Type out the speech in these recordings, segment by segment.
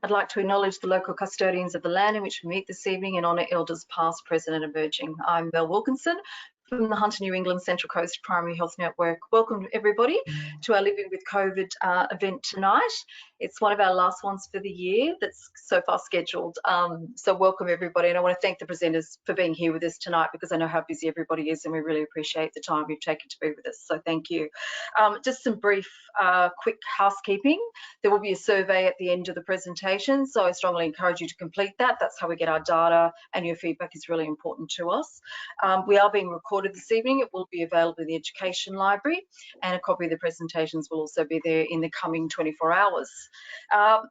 I'd like to acknowledge the local custodians of the land in which we meet this evening and honour elders past, present and emerging. I'm Mel Wilkinson from the Hunter New England Central Coast Primary Health Network. Welcome everybody to our Living with COVID event tonight. It's one of our last ones for the year that's so far scheduled. So welcome everybody, and I want to thank the presenters for being here with us tonight, because I know how busy everybody is and we really appreciate the time you've taken to be with us, so thank you. Just some brief quick housekeeping. There will be a survey at the end of the presentation, so I strongly encourage you to complete that. That's how we get our data, and your feedback is really important to us. We are being recorded this evening. It will be available in the Education Library, and a copy of the presentations will also be there in the coming 24 hours.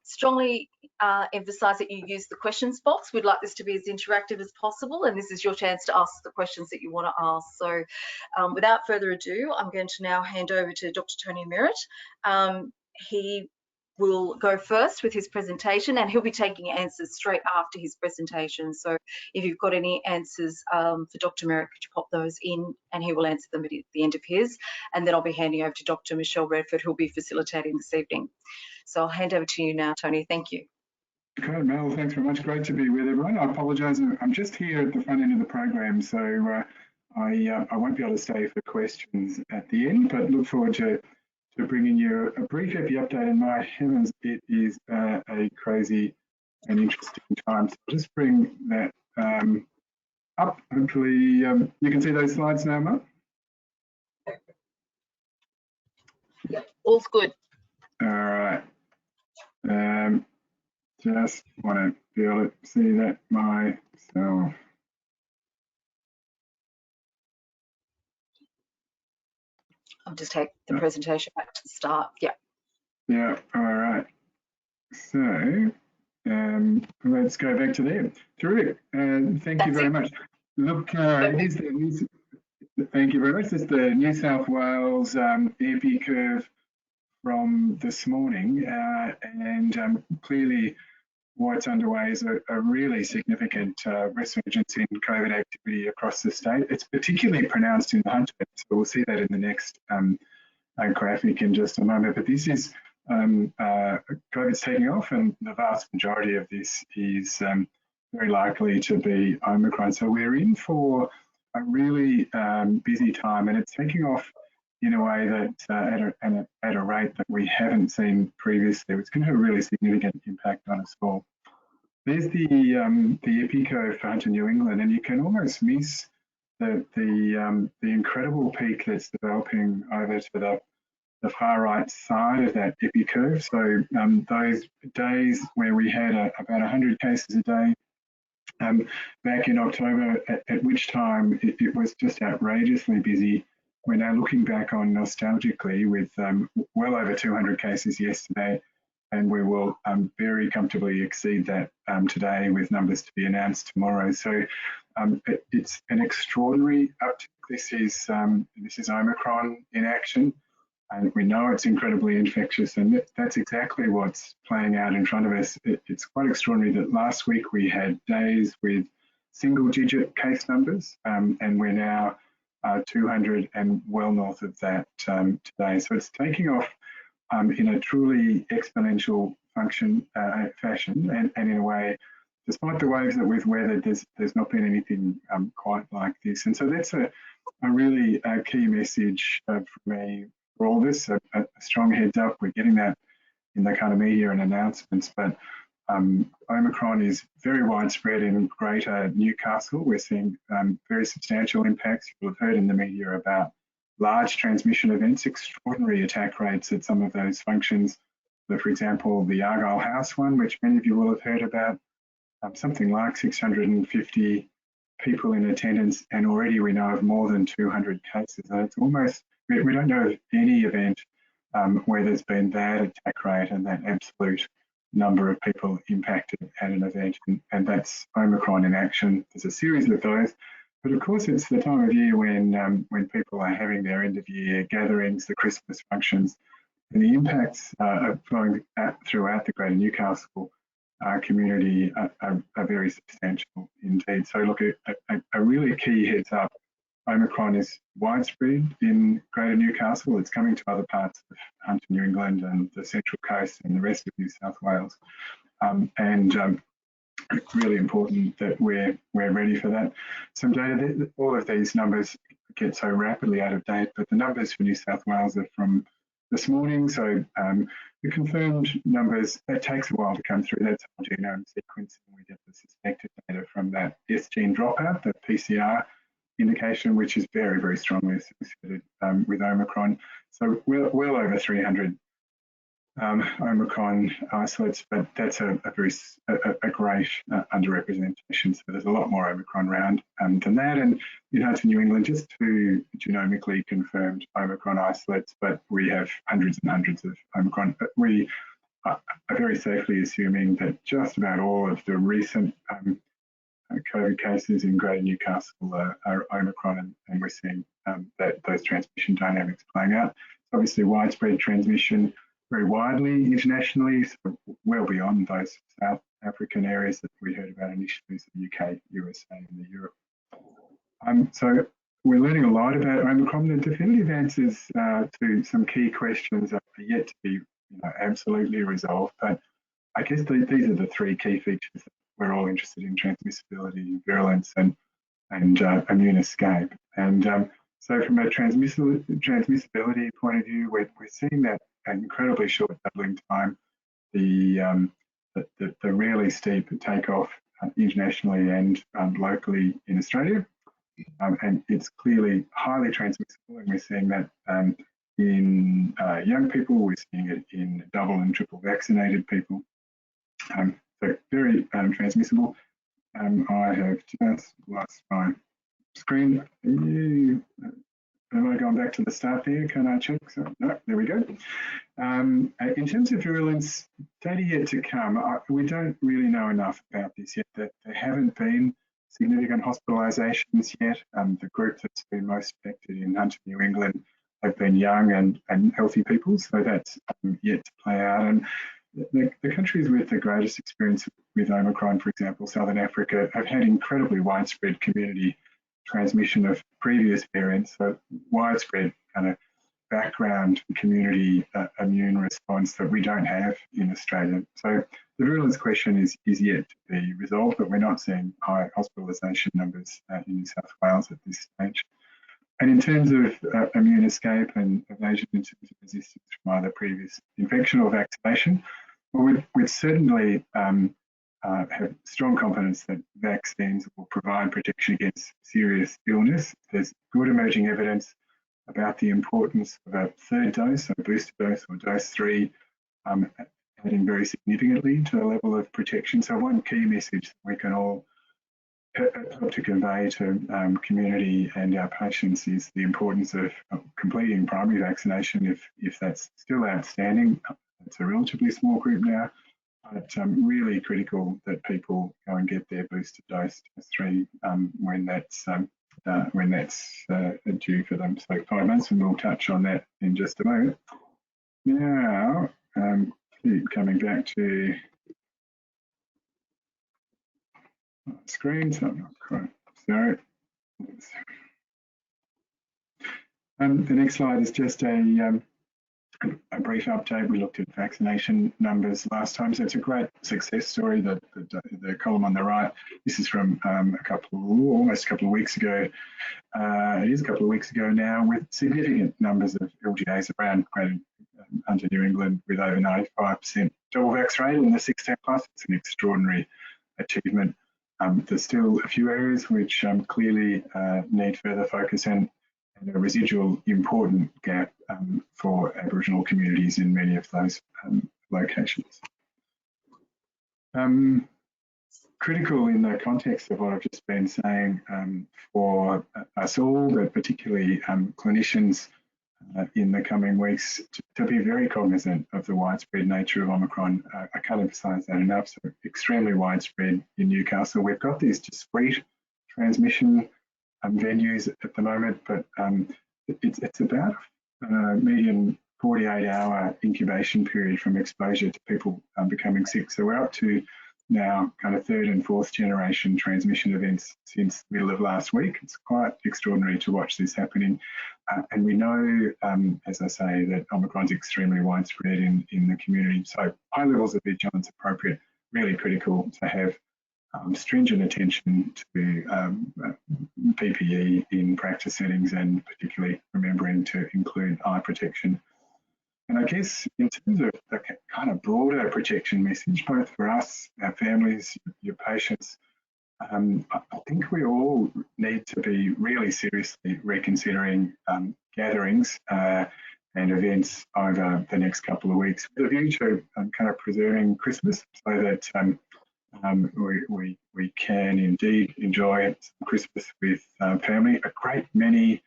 Strongly emphasise that you use the questions box. We'd like this to be as interactive as possible, and this is your chance to ask the questions that you want to ask. So without further ado, I'm going to now hand over to Dr. Tony Merritt. He will go first with his presentation, and he'll be taking answers straight after his presentation. So if you've got any answers for Dr. Merritt, could you pop those in, and he will answer them at the end of his. And then I'll be handing over to Dr. Michelle Redford, who'll be facilitating this evening. So I'll hand over to you now, Tony. Thank you. Okay, Mel, thanks very much. Great to be with everyone. I apologise, I'm just here at the front end of the program, so I won't be able to stay for questions at the end, but look forward to bringing you a brief Hepa update. And my heavens, it is a crazy and interesting time. So I'll just bring that up. Hopefully you can see those slides now, Mel. Yep, all's good. All right. Just want to be able to see that myself. I'll just take the presentation back to the start. Yeah. Yeah. All right. So let's go back to there. Terrific. Thank you very much. Look, here's the thank you very much. This is the New South Wales Hepa curve from this morning, and clearly what's underway is a really significant resurgence in COVID activity across the state. It's particularly pronounced in the Hunter, so we'll see that in the next graphic in just a moment. But this is COVID's taking off, and the vast majority of this is very likely to be Omicron. So we're in for a really busy time, and it's taking off in a way that at a rate that we haven't seen previously. It's going to have a really significant impact on us all. There's the Hepa curve for Hunter New England, and you can almost miss the incredible peak that's developing over to the far right side of that Hepa curve. So those days where we had about 100 cases a day back in October, at which time it was just outrageously busy. We're now looking back on nostalgically with well over 200 cases yesterday, and we will very comfortably exceed that today with numbers to be announced tomorrow. So it's an extraordinary uptick. This is Omicron in action, and we know it's incredibly infectious, and that's exactly what's playing out in front of us. It's quite extraordinary that last week we had days with single-digit case numbers, and we're now 200 and well north of that today. So it's taking off in a truly exponential fashion, and in a way, despite the waves that we've weathered, there's not been anything quite like this. And so that's a really key message for me for all this, a strong heads up. We're getting that in the kind of media and announcements, but Omicron is very widespread in Greater Newcastle. We're seeing very substantial impacts. You'll have heard in the media about large transmission events, extraordinary attack rates at some of those functions. So, for example, the Argyle House one, which many of you will have heard about, something like 650 people in attendance, and already we know of more than 200 cases. So it's almost, we don't know of any event where there's been that attack rate and that absolute number of people impacted at an event, and that's Omicron in action. There's a series of those, but of course it's the time of year when people are having their end of year gatherings, the Christmas functions, and the impacts are flowing throughout the Greater Newcastle community are very substantial indeed. So look, a really key heads up. Omicron is widespread in Greater Newcastle. It's coming to other parts of Hunter New England and the Central Coast and the rest of New South Wales. Really important that we're ready for that. Some data, all of these numbers get so rapidly out of date, but the numbers for New South Wales are from this morning. So the confirmed numbers, that takes a while to come through. That's whole genome sequencing. We get the suspected data from that S gene dropout, the PCR indication, which is very, very strongly associated with Omicron. So well over 300 Omicron isolates, but that's a great underrepresentation. So there's a lot more Omicron around than that. And in Hunter, New England, just 2 genomically confirmed Omicron isolates, but we have hundreds and hundreds of Omicron. But we are very safely assuming that just about all of the recent COVID cases in Greater Newcastle are Omicron, and we're seeing those transmission dynamics playing out. So obviously, widespread transmission very widely internationally, so well beyond those South African areas that we heard about initially, so the UK, USA, and Europe. So we're learning a lot about Omicron. The definitive answers to some key questions are yet to be absolutely resolved, but I guess these are the 3 key features that we're all interested in: transmissibility, virulence, and immune escape. And so from a transmissibility point of view, we're seeing that incredibly short doubling time, the really steep takeoff internationally and locally in Australia. And it's clearly highly transmissible, and we're seeing that in young people, we're seeing it in double and triple vaccinated people. So very transmissible. I have just lost my screen. Am I going back to the start there? Can I check? So, no, there we go. In terms of virulence, data yet to come. We don't really know enough about this yet. There haven't been significant hospitalizations yet. The group that's been most affected in Hunter, New England have been young and healthy people, so that's yet to play out. And the countries with the greatest experience with Omicron, for example, Southern Africa, have had incredibly widespread community transmission of previous variants, so widespread kind of background community immune response that we don't have in Australia. So the virulence question is yet to be resolved, but we're not seeing high hospitalisation numbers in New South Wales at this stage. And in terms of immune escape and evasion in terms of resistance from either previous infection or vaccination, well, we'd certainly have strong confidence that vaccines will provide protection against serious illness. There's good emerging evidence about the importance of a 3rd dose, so a booster dose or dose 3, adding very significantly to the level of protection. So one key message that we can all help to convey to community and our patients is the importance of completing primary vaccination if that's still outstanding. It's a relatively small group now, but really critical that people go and get their booster dose 3 when that's due for them. So 5 months, and we'll touch on that in just a moment. Now, keep coming back to screen, so I'm not quite, sorry. The next slide is just a brief update. We looked at vaccination numbers last time, so it's a great success story. The column on the right, this is from almost a couple of weeks ago. It is a couple of weeks ago now, with significant numbers of LGAs around Greater Hunter, New England, with over 95% double vax rate in the 16+. It's an extraordinary achievement. There's still a few areas which clearly need further focus and a residual important gap for Aboriginal communities in many of those locations. Critical in the context of what I've just been saying for us all, but particularly clinicians in the coming weeks, to be very cognizant of the widespread nature of Omicron. I can't emphasise that enough. So extremely widespread in Newcastle. We've got these discrete transmission venues at the moment, but it's about a median 48-hour incubation period from exposure to people becoming sick. So we're up to now kind of 3rd and 4th generation transmission events since the middle of last week. It's quite extraordinary to watch this happening. And we know, as I say, that Omicron's extremely widespread in the community. So high levels of vigilance appropriate. really critical to have stringent attention to PPE in practice settings, and particularly remembering to include eye protection. And I guess in terms of the kind of broader protection message, both for us, our families, your patients, I think we all need to be really seriously reconsidering gatherings and events over the next couple of weeks, with a view to kind of preserving Christmas, so that we can indeed enjoy Christmas with family. A great many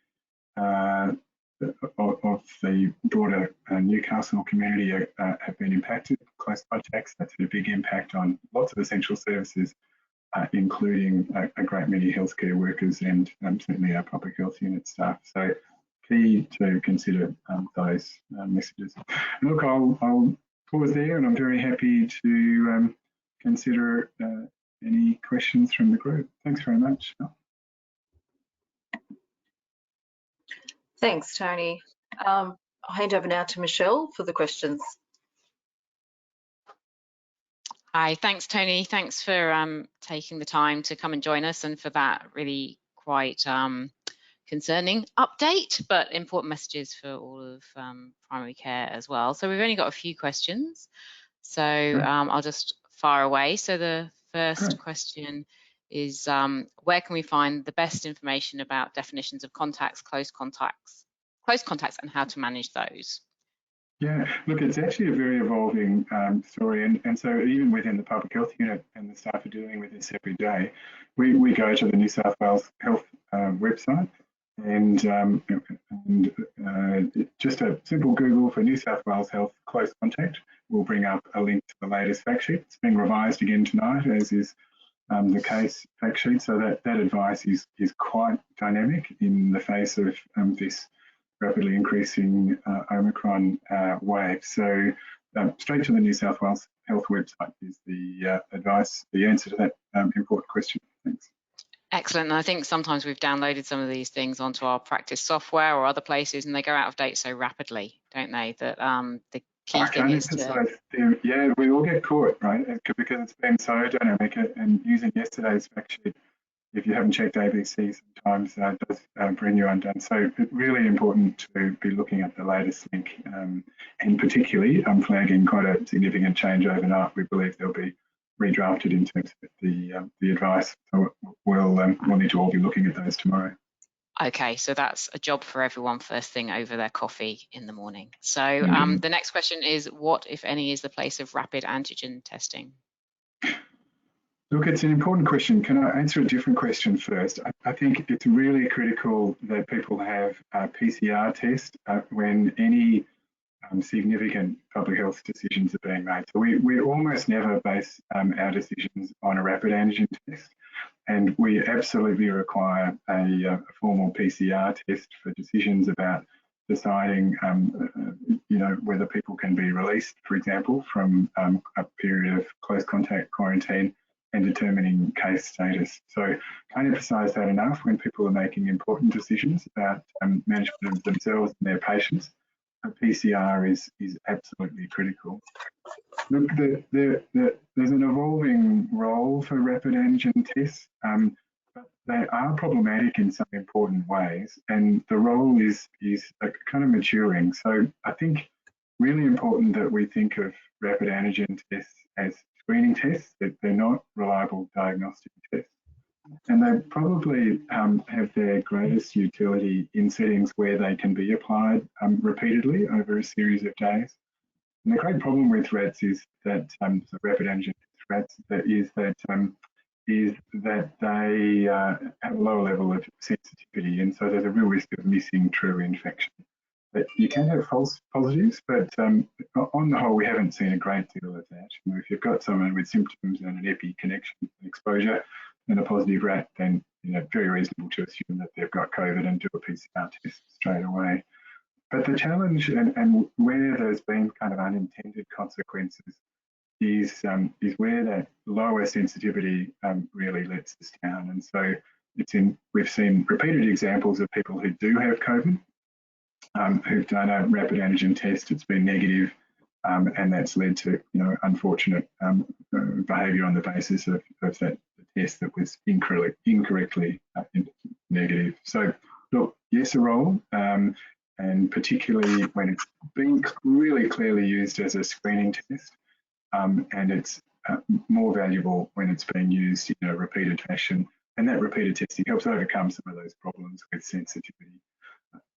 of the broader Newcastle community have been impacted. Close contacts, that's a big impact on lots of essential services, including a great many healthcare workers and certainly our public health unit staff. So key to consider those messages. And look, I'll pause there, and I'm very happy to consider any questions from the group. Thanks very much. Thanks, Tony. I'll hand over now to Michelle for the questions. Hi, thanks, Tony. Thanks for taking the time to come and join us, and for that really quite concerning update, but important messages for all of primary care as well. So we've only got a few questions, so I'll just fire away. So the first question is, where can we find the best information about definitions of contacts, close contacts, and how to manage those? Yeah, look, it's actually a very evolving story, and so even within the public health unit, and the staff are dealing with this every day, we go to the New South Wales Health website, and just a simple Google for New South Wales Health close contact will bring up a link to the latest fact sheet. It's being revised again tonight, as is the case fact sheet, so that advice is quite dynamic in the face of this rapidly increasing Omicron wave. So straight to the New South Wales Health website is the advice, the answer to that important question. Thanks. Excellent. And I think sometimes we've downloaded some of these things onto our practice software or other places, and they go out of date so rapidly, don't they? That the key thing is to... Yeah, we all get caught, right? Because it's been so dynamic, and using yesterday's fact sheet, if you haven't checked ABC, sometimes does bring you undone. So it's really important to be looking at the latest link, and particularly flagging quite a significant change overnight. We believe there'll be redrafted in terms of the advice. So we'll need to all be looking at those tomorrow. Okay, so that's a job for everyone first thing over their coffee in the morning. So the next question is, what, if any, is the place of rapid antigen testing? Look, it's an important question. Can I answer a different question first? I think it's really critical that people have a PCR test when any significant public health decisions are being made. So we almost never base our decisions on a rapid antigen test, and we absolutely require a formal PCR test for decisions about deciding, whether people can be released, for example, from a period of close contact quarantine, and determining case status. So can't emphasise that enough when people are making important decisions about management of themselves and their patients. A PCR is absolutely critical. Look, there's an evolving role for rapid antigen tests, but they are problematic in some important ways, and the role is kind of maturing. So I think really important that we think of rapid antigen tests as screening tests, that they're not reliable diagnostic tests. And they probably have their greatest utility in settings where they can be applied repeatedly over a series of days. And the great problem with rats is that the rapid antigen rats is that they have a lower level of sensitivity, and so there's a real risk of missing true infection. But you can have false positives, but on the whole, we haven't seen a great deal of that. If you've got someone with symptoms and an epi connection exposure and a positive rat, then very reasonable to assume that they've got COVID and do a PCR test straight away. But the challenge, and where there's been kind of unintended consequences, is where that lower sensitivity really lets us down. And so we've seen repeated examples of people who do have COVID, who've done a rapid antigen test, it's been negative, and that's led to unfortunate behaviour on the basis of that test that was incorrectly negative. So look, yes, a role, and particularly when it's been really clearly used as a screening test, and it's more valuable when it's being used in a repeated fashion, and that repeated testing helps overcome some of those problems with sensitivity.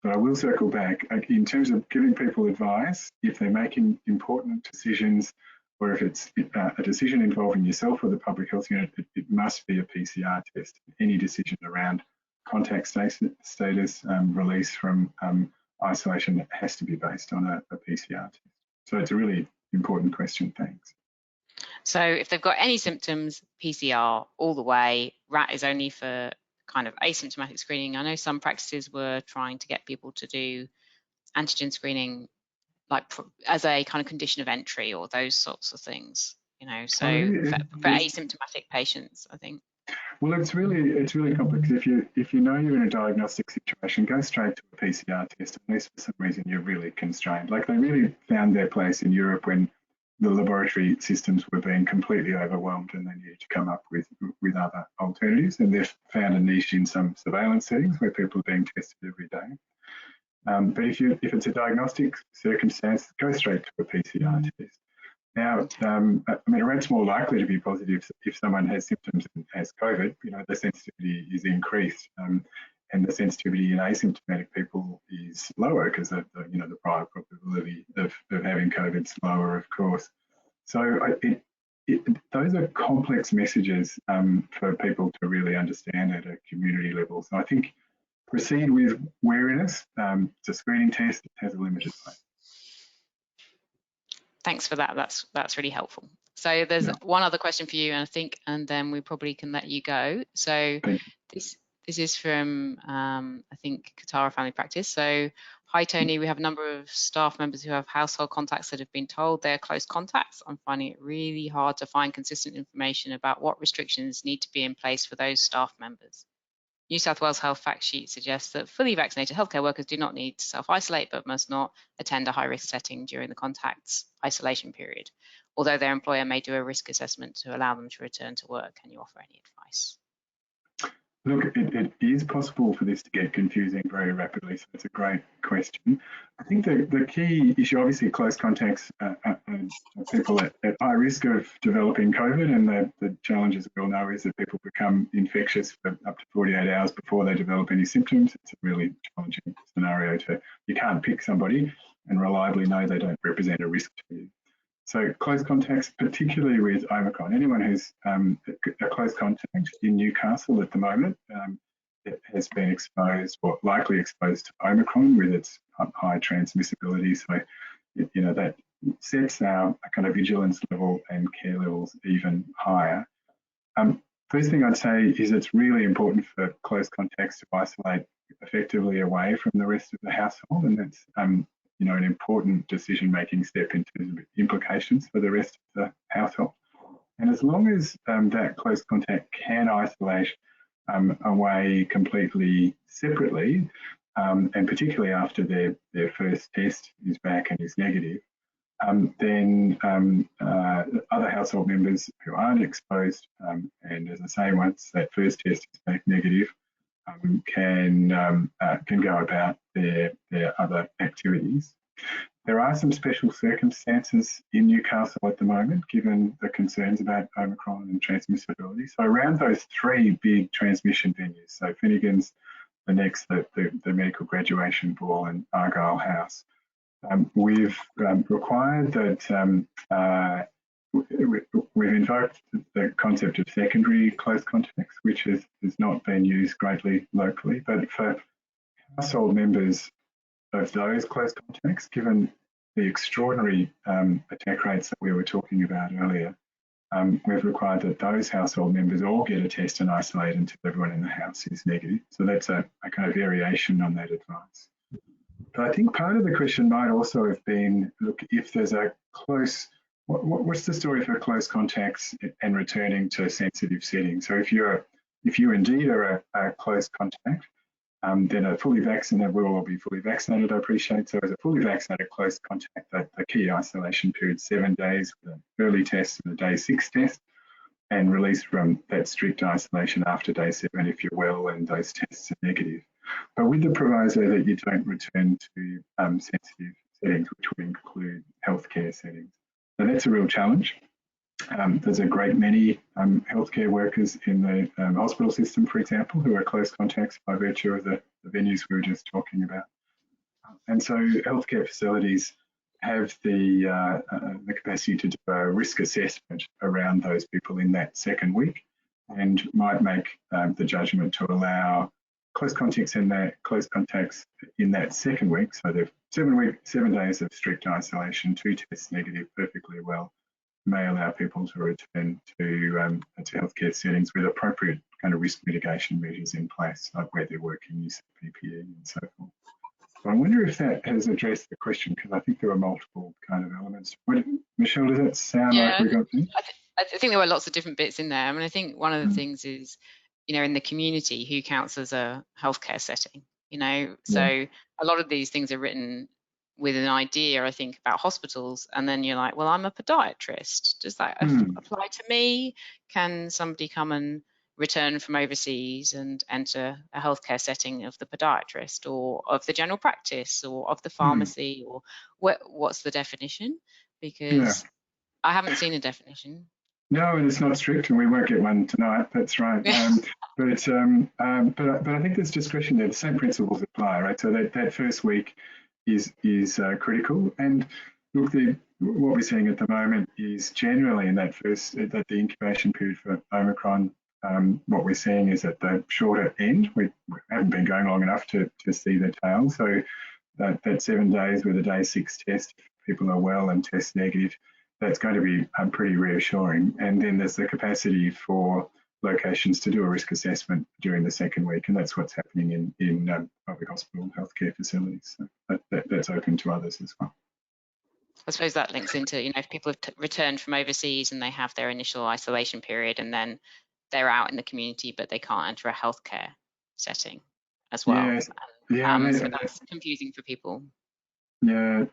But I will circle back in terms of giving people advice if they're making important decisions, or if it's a decision involving yourself or the public health unit, it must be a PCR test. Any decision around contact status, release from isolation has to be based on a PCR test. So it's a really important question. Thanks. So if they've got any symptoms, PCR all the way. RAT is only for kind of asymptomatic screening. I know some practices were trying to get people to do antigen screening like as a kind of condition of entry or those sorts of things, so for asymptomatic patients, I think. Well, it's really complex. If you know you're in a diagnostic situation, go straight to a PCR test unless for some reason you're really constrained. Like they really found their place in Europe when the laboratory systems were being completely overwhelmed and they needed to come up with other alternatives, and they've found a niche in some surveillance settings where people are being tested every day. But if it's a diagnostic circumstance, go straight to a PCR test. Now, a rat's more likely to be positive if someone has symptoms and has COVID. The sensitivity is increased, and the sensitivity in asymptomatic people is lower because the prior probability of having COVID is lower, of course. So those are complex messages for people to really understand at a community level. So I think proceed with wariness. It's a screening test. It has a limited place. Thanks for that. That's really helpful. So there's one other question for you, and then we probably can let you go. So this is from I think Katara Family Practice. So hi Tony, we have a number of staff members who have household contacts that have been told they're close contacts. I'm finding it really hard to find consistent information about what restrictions need to be in place for those staff members. New South Wales Health Fact Sheet suggests that fully vaccinated healthcare workers do not need to self-isolate but must not attend a high-risk setting during the contacts isolation period, although their employer may do a risk assessment to allow them to return to work. Can you offer any advice? Look, it is possible for this to get confusing very rapidly, so it's a great question. I think the key issue, obviously, close contacts are people at high risk of developing COVID, and the challenges we all know is that people become infectious for up to 48 hours before they develop any symptoms. It's a really challenging scenario you can't pick somebody and reliably know they don't represent a risk to you. So close contacts, particularly with Omicron, anyone who's a close contact in Newcastle at the moment has been exposed or likely exposed to Omicron with its high transmissibility. So, that sets our kind of vigilance level and care levels even higher. First thing I'd say is it's really important for close contacts to isolate effectively away from the rest of the household, and that's an important decision-making step in terms of implications for the rest of the household. And as long as that close contact can isolate away completely separately, and particularly after their first test is back and is negative, then other household members who aren't exposed, and as I say, once that first test is back negative, can go about their other activities. There are some special circumstances in Newcastle at the moment, given the concerns about Omicron and transmissibility. So around those three big transmission venues, so Finnegan's, the next, the medical graduation ball, and Argyle House, we've required that we've invoked the concept of secondary close contacts, which has not been used greatly locally, but for household members of those close contacts, given the extraordinary attack rates that we were talking about earlier, we've required that those household members all get a test and isolate until everyone in the house is negative. So that's a kind of variation on that advice. But I think part of the question might also have been, look, if there's a close, what's the story for close contacts and returning to sensitive settings? So if you indeed are a close contact, then a fully vaccinated, we'll all be fully vaccinated, I appreciate. So as a fully vaccinated close contact, the key isolation period, 7 days with an early test and a day 6 test, and release from that strict isolation after day 7 if you're well and those tests are negative. But with the proviso that you don't return to sensitive settings, which would include healthcare settings. So that's a real challenge. There's a great many healthcare workers in the hospital system, for example, who are close contacts by virtue of the venues we were just talking about. And so healthcare facilities have the capacity to do a risk assessment around those people in that second week, and might make the judgment to allow close contacts in that second week. So the 7 days of strict isolation, 2 tests negative, perfectly well, may allow people to return to healthcare settings with appropriate kind of risk mitigation measures in place, like where they're working, use of PPE and so forth. So I wonder if that has addressed the question, because I think there are multiple kind of elements. Michelle, does that sound like we got there? I think there were lots of different bits in there. I mean, I think one of the things is, in the community, who counts as a healthcare setting, so a lot of these things are written with an idea, I think, about hospitals, and then you're like, well, I'm a podiatrist. Does that apply to me? Can somebody come and return from overseas and enter a healthcare setting of the podiatrist or of the general practice or of the pharmacy, or what's the definition? Because I haven't seen a definition. No, and it's not strict, and we won't get one tonight. That's right. But I think there's discretion there. The same principles apply, right? So that first week is critical. And look, what we're seeing at the moment is generally in that the incubation period for Omicron. What we're seeing is at the shorter end. We haven't been going long enough to see the tail. So that 7 days with a day 6 test, if people are well and test negative, that's going to be pretty reassuring. And then there's the capacity for locations to do a risk assessment during the second week, and that's what's happening in public hospital healthcare facilities. So that's open to others as well. I suppose that links into, if people have returned from overseas and they have their initial isolation period and then they're out in the community, but they can't enter a healthcare setting as well. Yes. So that's confusing for people. Yeah,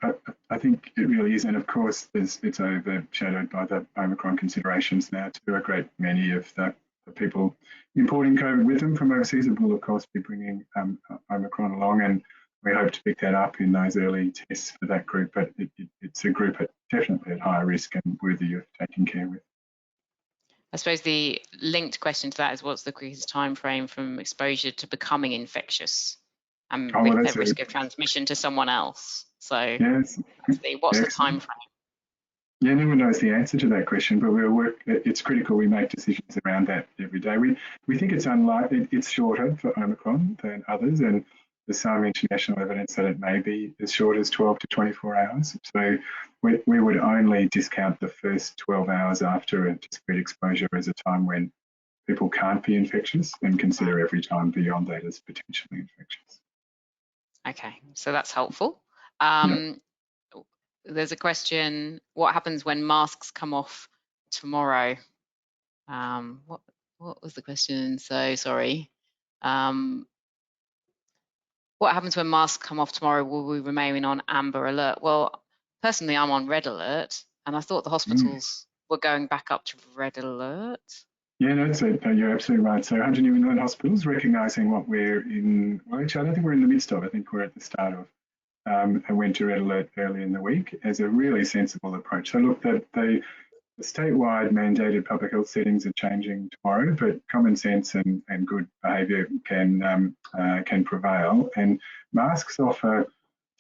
I think it really is. And of course, it's overshadowed by the Omicron considerations now too. A great many of the people importing COVID with them from overseas will, of course, be bringing Omicron along. And we hope to pick that up in those early tests for that group. But it's a group definitely at higher risk and worthy of taking care with. I suppose the linked question to that is, what's the quickest time frame from exposure to becoming infectious and with the risk of transmission to someone else? So yes. What's the time frame? Yeah, no one knows the answer to that question, but it's critical we make decisions around that every day. We think it's unlikely, it's shorter for Omicron than others, and there's some international evidence that it may be as short as 12 to 24 hours. So we would only discount the first 12 hours after a discrete exposure as a time when people can't be infectious, and consider every time beyond that as potentially infectious. Okay, so that's helpful. There's a question, what happens when masks come off tomorrow? What was the question? So sorry. What happens when masks come off tomorrow? Will we remain on amber alert? Well, personally, I'm on red alert, and I thought the hospitals were going back up to red alert. Yeah, no, you're absolutely right. So 100 New England hospitals recognising what we're in, well, actually, I don't think we're in the midst of, I think we're at the start of, and went to red alert early in the week as a really sensible approach. So look, the statewide mandated public health settings are changing tomorrow, but common sense and good behaviour can prevail. And masks offer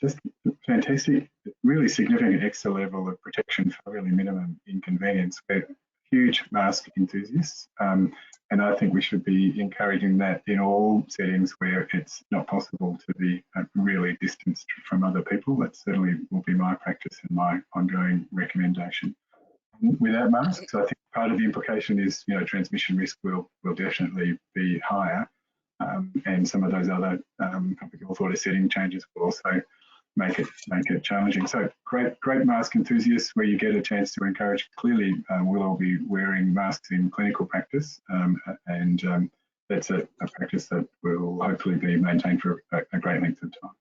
just fantastic, really significant extra level of protection for really minimum inconvenience. We're huge mask enthusiasts, and I think we should be encouraging that in all settings where it's not possible to be really distanced from other people. That certainly will be my practice and my ongoing recommendation. Without masks, I think part of the implication is, transmission risk will definitely be higher, and some of those other public health order setting changes will also make it challenging. So great mask enthusiasts, where you get a chance to encourage. Clearly, we'll all be wearing masks in clinical practice, and that's a practice that will hopefully be maintained for a great length of time.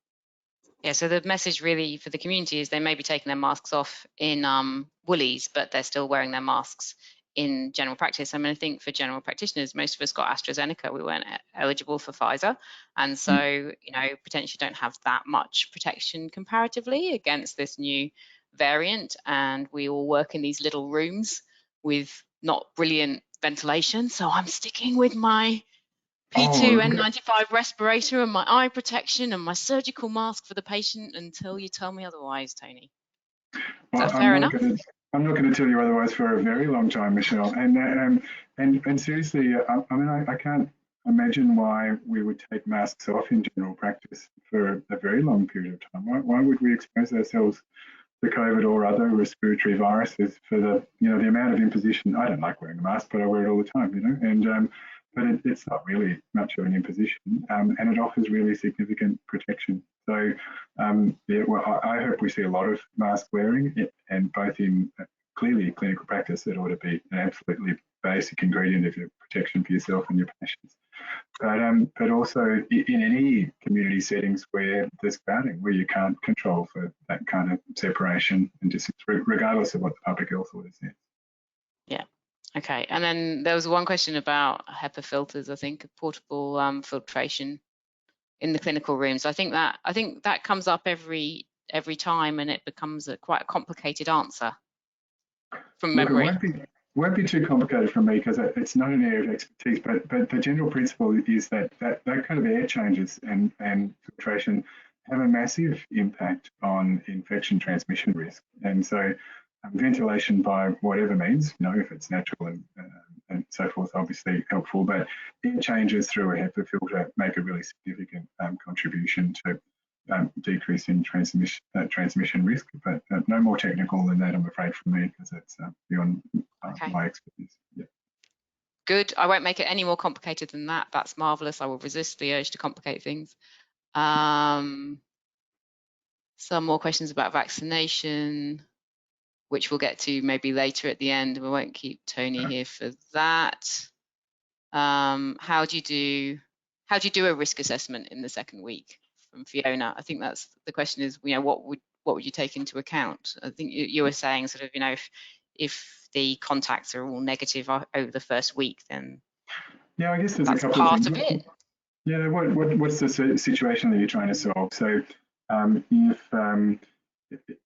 Yeah, so the message really for the community is they may be taking their masks off in Woolies, but they're still wearing their masks in general practice. I mean, I think for general practitioners, most of us got AstraZeneca. We weren't eligible for Pfizer. And so, you know, potentially don't have that much protection comparatively against this new variant. And we all work in these little rooms with not brilliant ventilation. So I'm sticking with my P2 N95 respirator and my eye protection and my surgical mask for the patient until you tell me otherwise, Tony. Is that fair enough? I'm not going to tell you otherwise for a very long time, Michelle. And seriously, I mean, I can't imagine why we would take masks off in general practice for a very long period of time. Why would we expose ourselves to COVID or other respiratory viruses for the, you know, the amount of imposition? I don't like wearing a mask, but I wear it all the time, you know, and but it's not really much of an imposition, and it offers really significant protection. So, yeah, well, I hope we see a lot of mask wearing, and both in clearly clinical practice, it ought to be an absolutely basic ingredient of your protection for yourself and your patients. But also in any community settings where there's crowding, where you can't control for that kind of separation and distance, regardless of what the public health order says. Yeah. Okay, and then there was one question about Hepa filters, I think, portable filtration in the clinical rooms. I think that comes up every time, and it becomes quite a complicated answer from memory. Look, it won't be too complicated for me because it's not an area of expertise. But the general principle is that kind of air changes and filtration have a massive impact on infection transmission risk, and so. Ventilation by whatever means, you know, if it's natural and so forth, obviously helpful, but air changes through a HEPA filter make a really significant contribution to decreasing transmission risk, but no more technical than that, I'm afraid, for me, because it's beyond my expertise. Yeah. Good. I won't make it any more complicated than that. That's marvellous. I will resist the urge to complicate things. Some more questions about vaccination, which we'll get to maybe later at the end. We won't keep Tony here for that. How do you do a risk assessment in the second week? From Fiona, I think that's the question. Is, you know, what would you take into account? I think you were saying sort of, you know, if the contacts are all negative over the first week, then yeah, I guess there's that's a couple part of things. it. Yeah, what's the situation that you're trying to solve? So if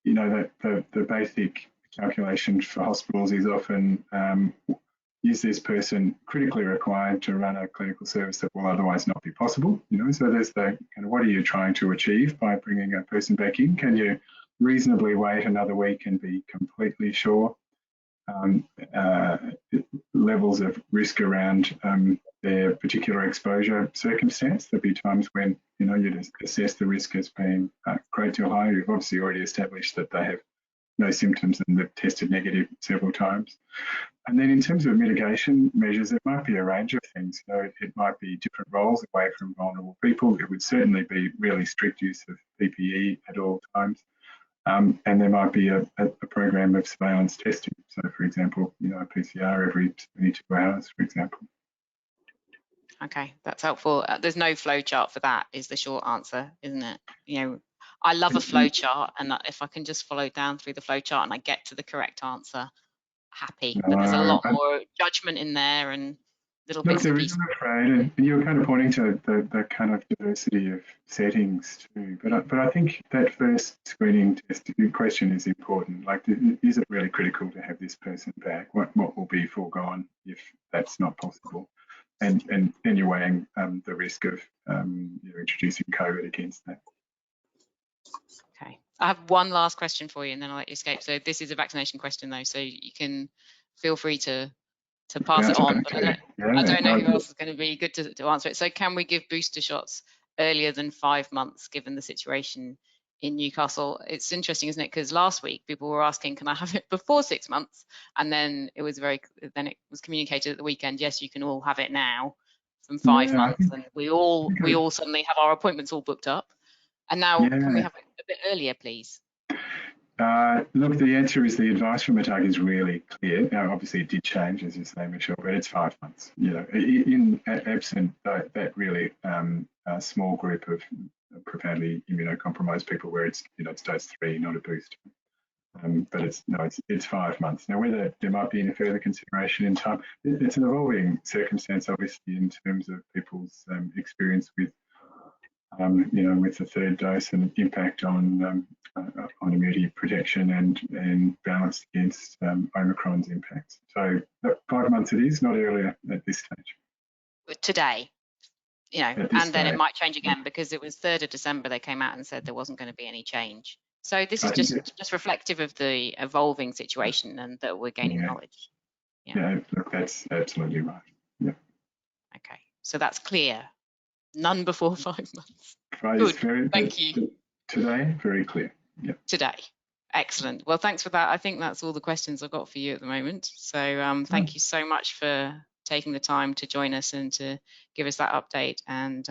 you know, that the basic calculation for hospitals is often is this person critically required to run a clinical service that will otherwise not be possible? You know, so there's the kind of, what are you trying to achieve by bringing a person back in? Can you reasonably wait another week and be completely sure? Levels of risk around their particular exposure circumstance. There'll be times when, you know, you just assess the risk as being great to high. You've obviously already established that they have no symptoms and they've tested negative several times. And then in terms of mitigation measures, it might be a range of things. You know, it might be different roles away from vulnerable people. It would certainly be really strict use of PPE at all times. And there might be a program of surveillance testing. So, for example, you know, a PCR every 72 hours, for example. Okay, that's helpful. There's no flow chart for that, is the short answer, isn't it? You know, I love a flow chart, and if I can just follow down through the flow chart and I get to the correct answer, happy. But there's a lot more judgment in there and little bits and pieces. I'm afraid, and you were kind of pointing to the kind of diversity of settings too. But I think that first screening test question is important. Like, is it really critical to have this person back? What will be foregone if that's not possible? And then you're weighing the risk of introducing COVID against that. Okay, I have one last question for you, and then I'll let you escape. So this is a vaccination question, though, so you can feel free to pass it on. But I don't know who else is going to be good to answer it. So can we give booster shots earlier than 5 months, given the situation in Newcastle? It's interesting, isn't it? Because last week people were asking, can I have it before 6 months? And then it was communicated at the weekend, yes, you can all have it now from 5 months. And we all suddenly have our appointments all booked up. And now can we have it a bit earlier, please? Look, the answer is the advice from ATAC is really clear. Now, obviously, it did change, as you say, Michelle, but it's 5 months. You know, in absent that really small group of profoundly immunocompromised people, where it's it's dose 3, not a boost. But it's 5 months. Now, whether there might be any further consideration in time, it's an evolving circumstance, obviously, in terms of people's experience with with the third dose and impact on immunity protection and balanced against Omicron's impacts. So 5 months it is, not earlier at this stage. Today, and then stage. It might change again, because it was 3rd of December they came out and said there wasn't going to be any change. So this is just reflective of the evolving situation and that we're gaining knowledge. Yeah, look, that's absolutely right. Yeah. Okay, so that's clear. None before 5 months. Good. Thank you. Today, very clear. Yeah. Today. Excellent. Well, thanks for that. I think that's all the questions I've got for you at the moment. So thank you so much for taking the time to join us and to give us that update and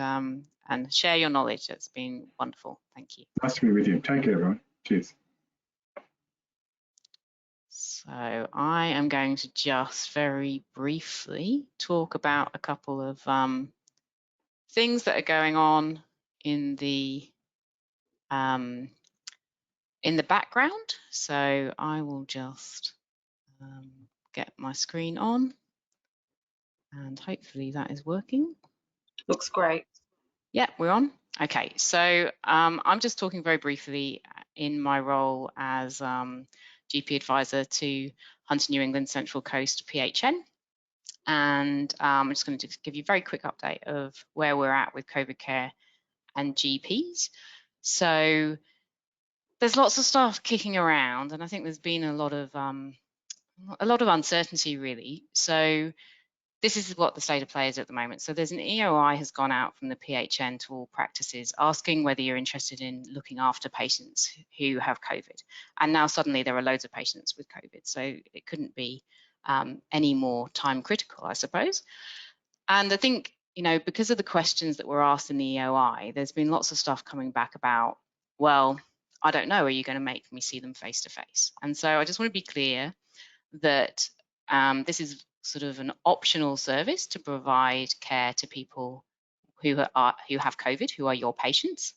share your knowledge. It's been wonderful. Thank you. Nice to be with you. Take care, everyone. Cheers. So I am going to just very briefly talk about a couple of things that are going on in the background. So I will just get my screen on, and hopefully that is working. Looks great. Yeah, we're on. Okay, so I'm just talking very briefly in my role as GP advisor to Hunter New England Central Coast PHN. And I'm just going to give you a very quick update of where we're at with COVID care and GPs. So there's lots of stuff kicking around, and I think there's been a lot of uncertainty, really. So this is what the state of play is at the moment. So there's an EOI has gone out from the PHN to all practices asking whether you're interested in looking after patients who have COVID. And now suddenly there are loads of patients with COVID. So it couldn't be any more time critical, I suppose. And I think, because of the questions that were asked in the EOI, there's been lots of stuff coming back about, well, I don't know, are you going to make me see them face to face? And so I just want to be clear that this is sort of an optional service to provide care to people who have COVID, who are your patients.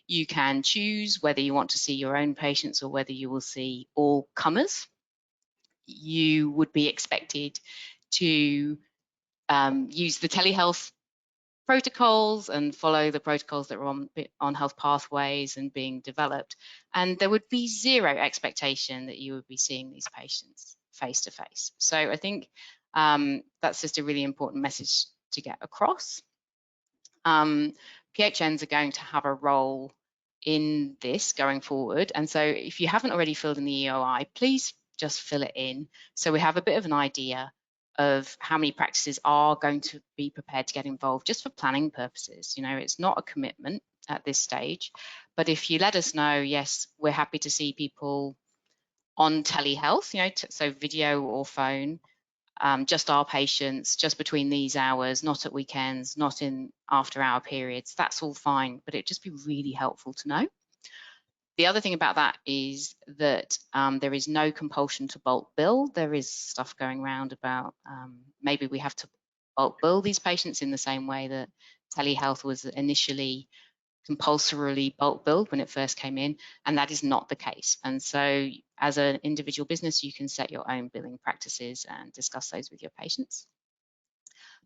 You can choose whether you want to see your own patients or whether you will see all comers. You would be expected to use the telehealth protocols and follow the protocols that are on health pathways and being developed. And there would be zero expectation that you would be seeing these patients face to face. So I think that's just a really important message to get across. PHNs are going to have a role in this going forward. And so if you haven't already filled in the EOI, please just fill it in so we have a bit of an idea of how many practices are going to be prepared to get involved just for planning purposes. It's not a commitment at this stage, but if you let us know, yes, we're happy to see people on telehealth, so video or phone, just our patients, just between these hours, not at weekends, not in after hour periods, that's all fine, but it'd just be really helpful to know. The other thing about that is that there is no compulsion to bulk bill. There is stuff going around about maybe we have to bulk bill these patients in the same way that telehealth was initially compulsorily bulk billed when it first came in, and that is not the case. And so as an individual business, you can set your own billing practices and discuss those with your patients.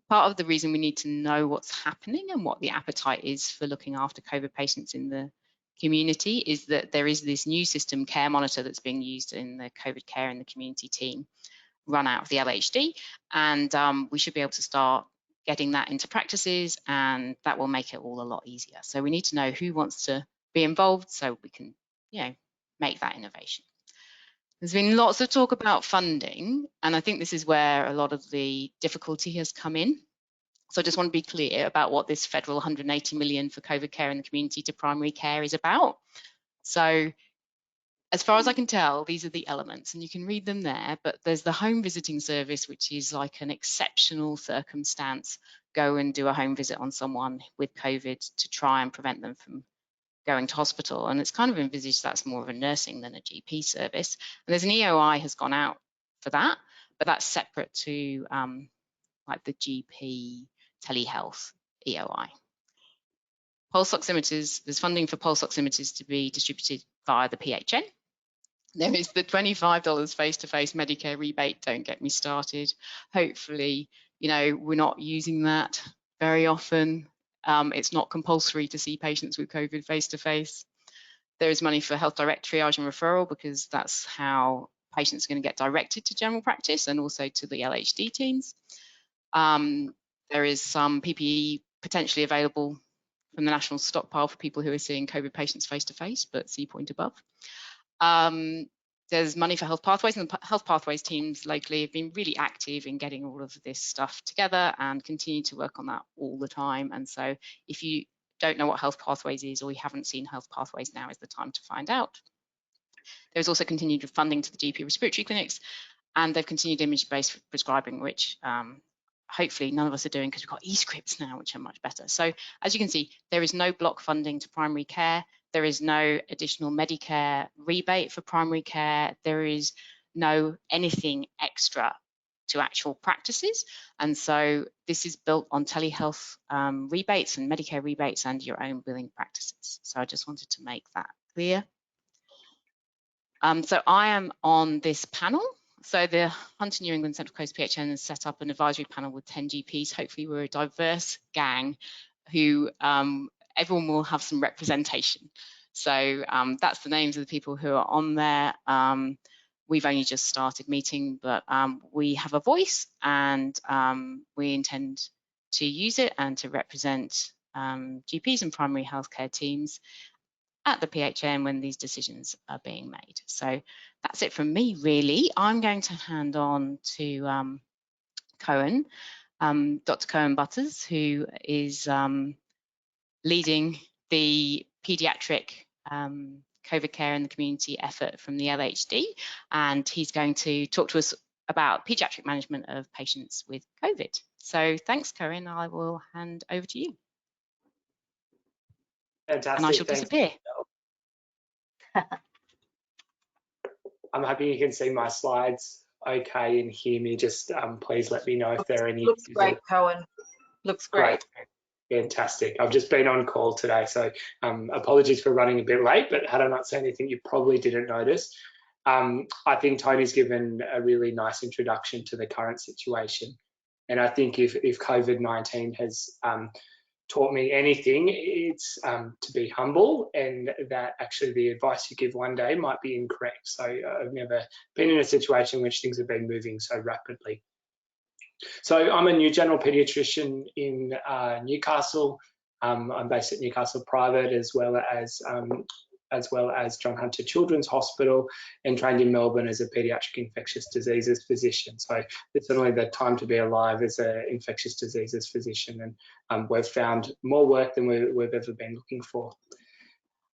Part of the reason we need to know what's happening and what the appetite is for looking after COVID patients in the community is that there is this new system, Care Monitor, that's being used in the COVID care in the community team, run out of the LHD, and we should be able to start getting that into practices, and that will make it all a lot easier. So we need to know who wants to be involved so we can, make that innovation. There's been lots of talk about funding, and I think this is where a lot of the difficulty has come in. So I just want to be clear about what this federal 180 million for COVID care in the community to primary care is about. So as far as I can tell, these are the elements, and you can read them there, but there's the home visiting service, which is like an exceptional circumstance. Go and do a home visit on someone with COVID to try and prevent them from going to hospital, and it's kind of envisaged that's more of a nursing than a GP service. And there's an EOI has gone out for that, but that's separate to like the GP telehealth EOI. Pulse oximeters, there's funding for pulse oximeters to be distributed via the PHN. There is the $25 face-to-face Medicare rebate. Don't get me started. Hopefully, you know, we're not using that very often. It's not compulsory to see patients with COVID face-to-face. There is money for health direct triage and referral, because that's how patients are going to get directed to general practice and also to the LHD teams. There is some PPE potentially available from the national stockpile for people who are seeing COVID patients face-to-face, but see point above. There's money for health pathways, and the health pathways teams locally have been really active in getting all of this stuff together and continue to work on that all the time. And so if you don't know what health pathways is, or you haven't seen health pathways, now is the time to find out. There's also continued funding to the GP respiratory clinics, and they've continued image-based prescribing, which hopefully none of us are doing, because we've got e-scripts now, which are much better. So as you can see, there is no block funding to primary care. There is no additional Medicare rebate for primary care. There is no anything extra to actual practices. And so this is built on telehealth rebates and Medicare rebates and your own billing practices. So I just wanted to make that clear. So I am on this panel. So the Hunter New England Central Coast PHN has set up an advisory panel with 10 GPs. Hopefully we're a diverse gang who everyone will have some representation. So that's the names of the people who are on there. We've only just started meeting, but we have a voice, and we intend to use it and to represent GPs and primary healthcare teams at the PHN when these decisions are being made. So that's it from me, really. I'm going to hand on to Cohen, Dr. Cohen Butters, who is leading the Pediatric COVID care in the community effort from the LHD, and he's going to talk to us about pediatric management of patients with COVID. So thanks, Cohen. I will hand over to you. Fantastic. And I shall disappear. I'm happy you can see my slides okay and hear me. Just please let me know if there are any. Looks great, Cohen. Looks great. Fantastic. I've just been on call today, so apologies for running a bit late, but had I not said anything, you probably didn't notice. I think Tony's given a really nice introduction to the current situation. And I think if COVID-19 has taught me anything, it's to be humble, and that actually the advice you give one day might be incorrect. So I've never been in a situation in which things have been moving so rapidly. So I'm a new general paediatrician in Newcastle. I'm based at Newcastle Private as well as John Hunter Children's Hospital, and trained in Melbourne as a paediatric infectious diseases physician. So it's certainly the time to be alive as an infectious diseases physician, and we've found more work than we've ever been looking for.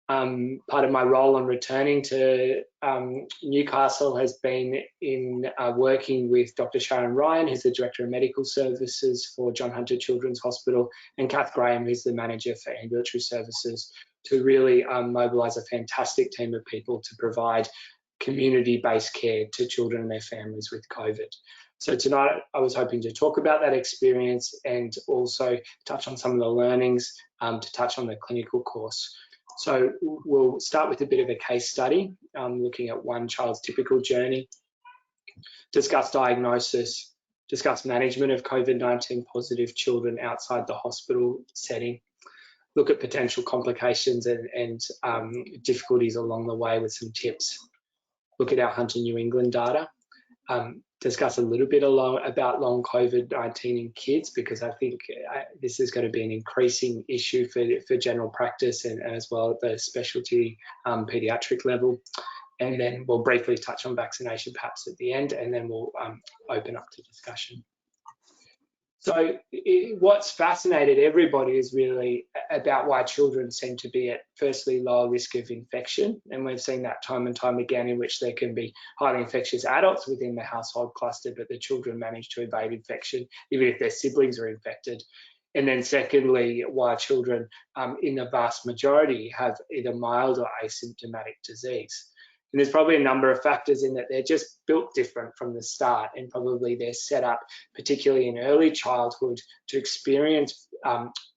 Part of my role on returning to Newcastle has been in working with Dr. Sharon Ryan, who's the Director of Medical Services for John Hunter Children's Hospital, and Kath Graham, who's the Manager for Ambulatory Services, to really mobilise a fantastic team of people to provide community-based care to children and their families with COVID. So tonight I was hoping to talk about that experience and also touch on some of the learnings, to touch on the clinical course. So we'll start with a bit of a case study, looking at one child's typical journey, discuss diagnosis, discuss management of COVID-19 positive children outside the hospital setting, look at potential complications and difficulties along the way with some tips, look at our Hunter New England data, discuss a little bit about long COVID-19 in kids, because I think this is going to be an increasing issue for general practice and as well at the specialty pediatric level. And then we'll briefly touch on vaccination perhaps at the end, and then we'll open up to discussion. So what's fascinated everybody is really about why children seem to be at firstly lower risk of infection, and we've seen that time and time again, in which there can be highly infectious adults within the household cluster, but the children manage to evade infection even if their siblings are infected. And then secondly, why children in the vast majority have either mild or asymptomatic disease. And there's probably a number of factors in that they're just built different from the start, and probably they're set up, particularly in early childhood, to experience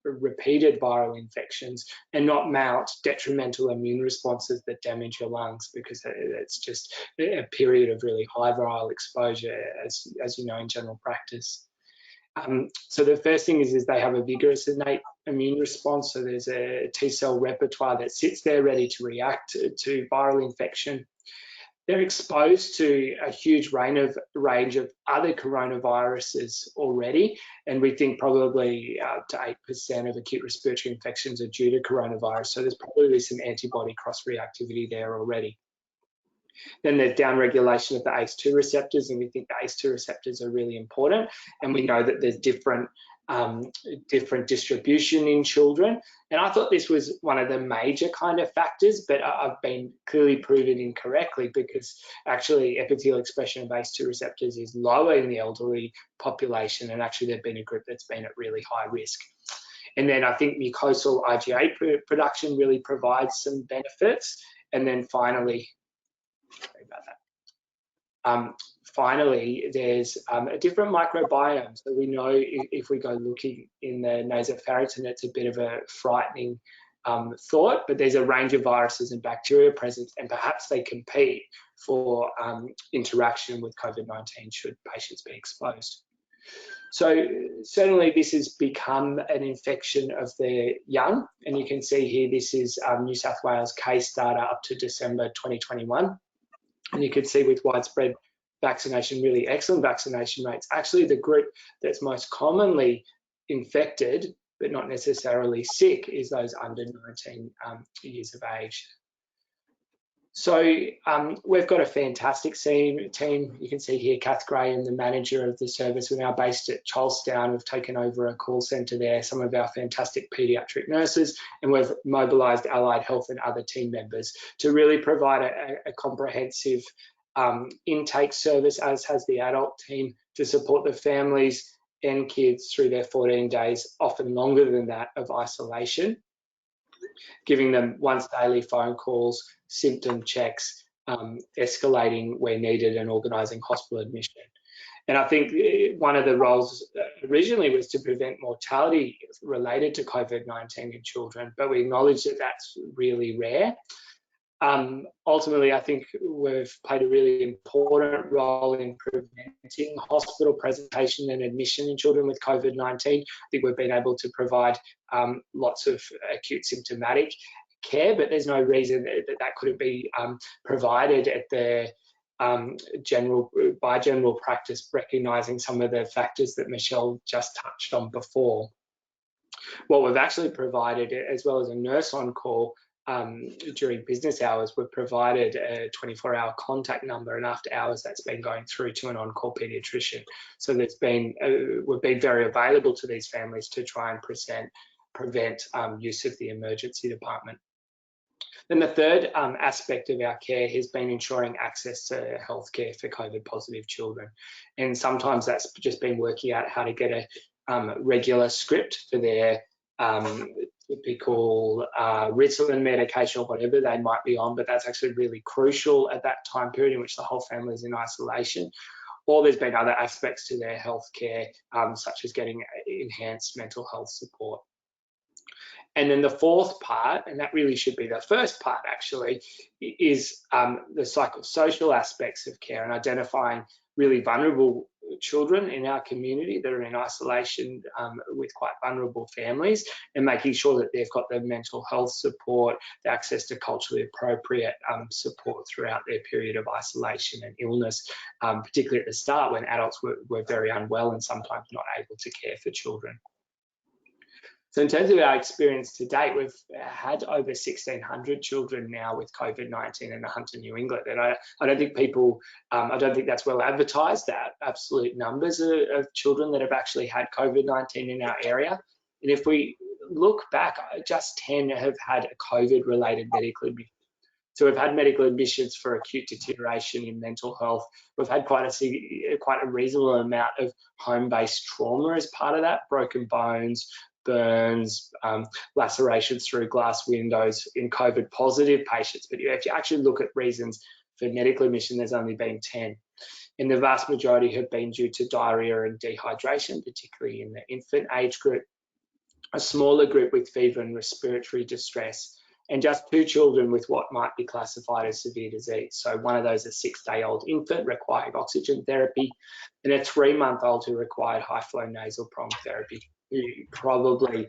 repeated viral infections and not mount detrimental immune responses that damage your lungs, because it's just a period of really high viral exposure, as you know, in general practice. So the first thing is they have a vigorous innate immune response. So there's a T-cell repertoire that sits there ready to react to viral infection. They're exposed to a huge range of other coronaviruses already, and we think probably up to 8% of acute respiratory infections are due to coronavirus. So there's probably some antibody cross-reactivity there already. Then there's downregulation of the ACE2 receptors, and we think the ACE2 receptors are really important. And we know that there's different distribution in children. And I thought this was one of the major kind of factors, but I've been clearly proven incorrectly, because actually epithelial expression of ACE2 receptors is lower in the elderly population, and actually they've been a group that's been at really high risk. And then I think mucosal IgA production really provides some benefits. And then finally, sorry about that. Finally, there's a different microbiome. So we know if we go looking in the nasopharynx, it's a bit of a frightening thought, but there's a range of viruses and bacteria present, and perhaps they compete for interaction with COVID-19 should patients be exposed. So certainly this has become an infection of the young, and you can see here this is New South Wales case data up to December 2021. And you can see with widespread vaccination, really excellent vaccination rates, actually the group that's most commonly infected but not necessarily sick is those under 19 years of age. So we've got a fantastic team. You can see here Kath Gray and the manager of the service. We're now based at Charlestown. We've taken over a call centre there, some of our fantastic paediatric nurses, and we've mobilised allied health and other team members to really provide a comprehensive intake service, as has the adult team, to support the families and kids through their 14 days, often longer than that, of isolation, giving them once daily phone calls, symptom checks, escalating where needed, and organising hospital admission. And I think one of the roles originally was to prevent mortality related to COVID-19 in children, but we acknowledge that that's really rare. Ultimately, I think we've played a really important role in preventing hospital presentation and admission in children with COVID-19. I think we've been able to provide lots of acute symptomatic care, but there's no reason that couldn't be provided at the general practice, recognising some of the factors that Michelle just touched on before. What we've actually provided, as well as a nurse on call, during business hours, we've provided a 24-hour contact number, and after hours that's been going through to an on-call paediatrician. So there's been we've been very available to these families to try and prevent use of the emergency department. Then the third aspect of our care has been ensuring access to healthcare for COVID positive children, and sometimes that's just been working out how to get a regular script for their typical Ritalin medication or whatever they might be on, but that's actually really crucial at that time period in which the whole family is in isolation. Or there's been other aspects to their healthcare, such as getting enhanced mental health support. And then the fourth part, and that really should be the first part actually, is the psychosocial aspects of care and identifying really vulnerable children in our community that are in isolation with quite vulnerable families, and making sure that they've got the mental health support, the access to culturally appropriate support throughout their period of isolation and illness, particularly at the start when adults were very unwell and sometimes not able to care for children. So in terms of our experience to date, we've had over 1,600 children now with COVID-19 in the Hunter, New England. And I don't think people, I don't think that's well advertised, that absolute numbers of children that have actually had COVID-19 in our area. And if we look back, just 10 have had a COVID-related medical admission. So we've had medical admissions for acute deterioration in mental health. We've had quite a reasonable amount of home-based trauma as part of that, broken bones, burns, lacerations through glass windows in COVID positive patients. But if you actually look at reasons for medical admission, there's only been 10. And the vast majority have been due to diarrhea and dehydration, particularly in the infant age group, a smaller group with fever and respiratory distress, and just 2 children with what might be classified as severe disease. So one of those, a 6-day-old infant required oxygen therapy, and a 3-month-old who required high-flow nasal prong therapy. Probably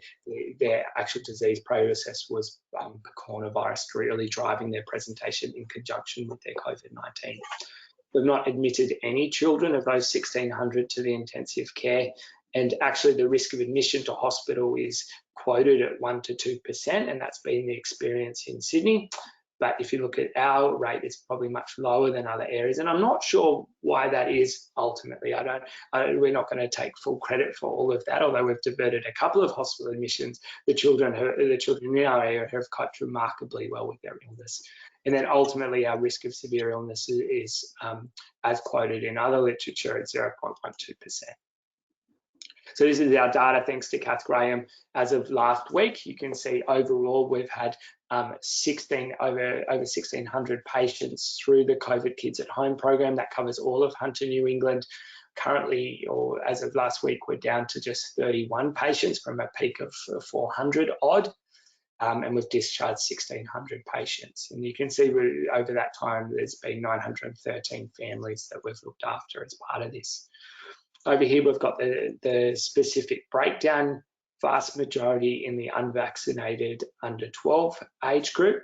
their actual disease process was coronavirus really driving their presentation in conjunction with their COVID-19. We've not admitted any children of those 1,600 to the intensive care, and actually the risk of admission to hospital is quoted at 1 to 2%, and that's been the experience in Sydney. But if you look at our rate, it's probably much lower than other areas, and I'm not sure why that is ultimately. We're not going to take full credit for all of that, although we've diverted a couple of hospital admissions. The children in our area have coped remarkably well with their illness. And then ultimately our risk of severe illness is as quoted in other literature at 0.12%. So this is our data, thanks to Kath Graham. As of last week, you can see overall we've had over 1,600 patients through the COVID Kids at Home program. That covers all of Hunter, New England. Currently, or as of last week, we're down to just 31 patients from a peak of 400 odd. And we've discharged 1,600 patients. And you can see over that time, there's been 913 families that we've looked after as part of this. Over here, we've got the specific breakdown, vast majority in the unvaccinated under 12 age group,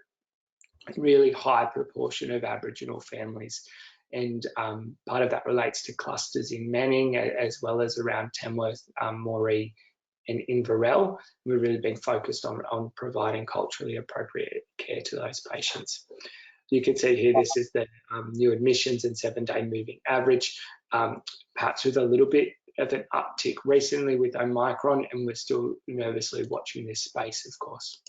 really high proportion of Aboriginal families. And part of that relates to clusters in Manning, as well as around Tamworth, Moree, and Inverell. We've really been focused on providing culturally appropriate care to those patients. You can see here, this is the new admissions and 7-day moving average, perhaps with a little bit of an uptick recently with Omicron, and we're still nervously watching this space, of course.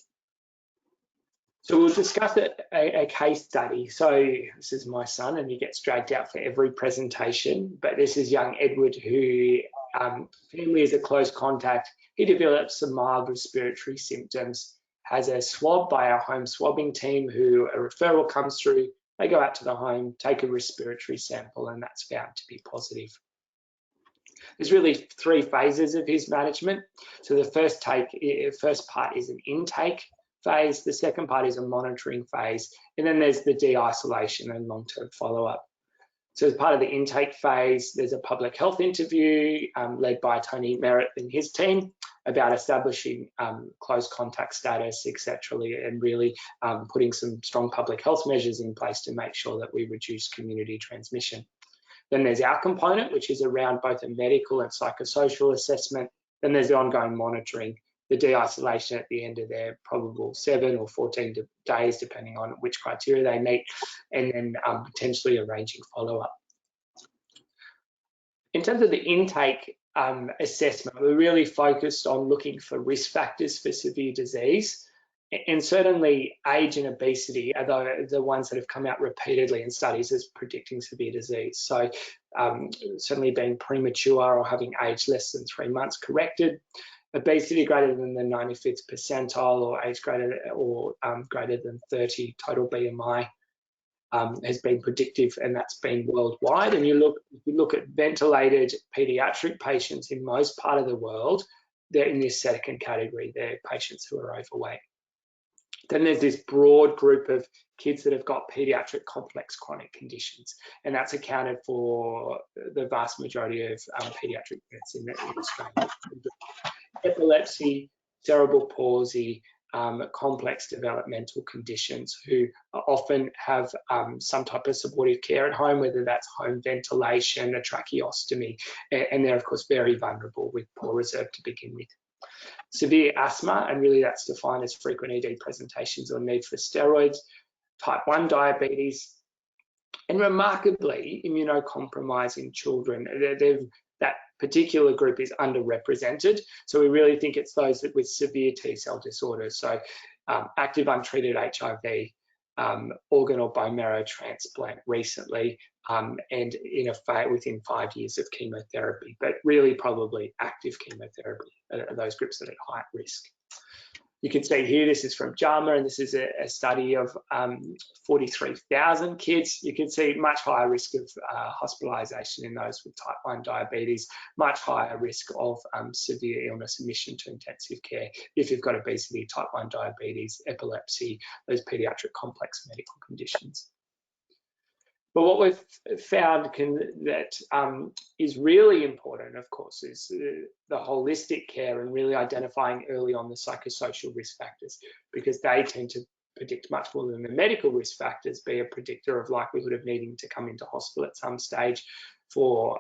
So we'll discuss a case study. So this is my son, and he gets dragged out for every presentation, but this is young Edward, who family is a close contact. He develops some mild respiratory symptoms, has a swab by our home swabbing team, who a referral comes through. They go out to the home, take a respiratory sample, and that's found to be positive. There's really 3 phases of his management. So the first part is an intake phase, the second part is a monitoring phase, and then there's the de-isolation and long-term follow-up. So as part of the intake phase, there's a public health interview led by Tony Merritt and his team about establishing close contact status, etc., and really putting some strong public health measures in place to make sure that we reduce community transmission. Then there's our component, which is around both a medical and psychosocial assessment. Then there's the ongoing monitoring, the de-isolation at the end of their probable 7 or 14 days, depending on which criteria they meet, and then potentially arranging follow-up. In terms of the intake assessment, we're really focused on looking for risk factors for severe disease, and certainly age and obesity are the ones that have come out repeatedly in studies as predicting severe disease. So certainly being premature or having age less than 3 months corrected, obesity greater than the 95th percentile, or age greater than 30 total BMI has been predictive, and that's been worldwide. And if you look at ventilated pediatric patients in most part of the world, they're in this second category. They're patients who are overweight. Then there's this broad group of kids that have got pediatric complex chronic conditions, and that's accounted for the vast majority of pediatric deaths in Australia. Epilepsy, cerebral palsy, complex developmental conditions, who often have some type of supportive care at home, whether that's home ventilation, a tracheostomy, and they're of course very vulnerable with poor reserve to begin with. Severe asthma, and really that's defined as frequent ED presentations or need for steroids, type 1 diabetes, and remarkably immunocompromising children. That particular group is underrepresented, so we really think it's those with severe T-cell disorders, so active untreated HIV, organ or bone marrow transplant recently, and within 5 years of chemotherapy, but really probably active chemotherapy are those groups that are at high risk. You can see here, this is from JAMA, and this is a study of 43,000 kids. You can see much higher risk of hospitalisation in those with type 1 diabetes, much higher risk of severe illness, admission to intensive care if you've got obesity, type 1 diabetes, epilepsy, those paediatric complex medical conditions. But what we've found is really important, of course, is the holistic care and really identifying early on the psychosocial risk factors, because they tend to predict much more than the medical risk factors, be a predictor of likelihood of needing to come into hospital at some stage for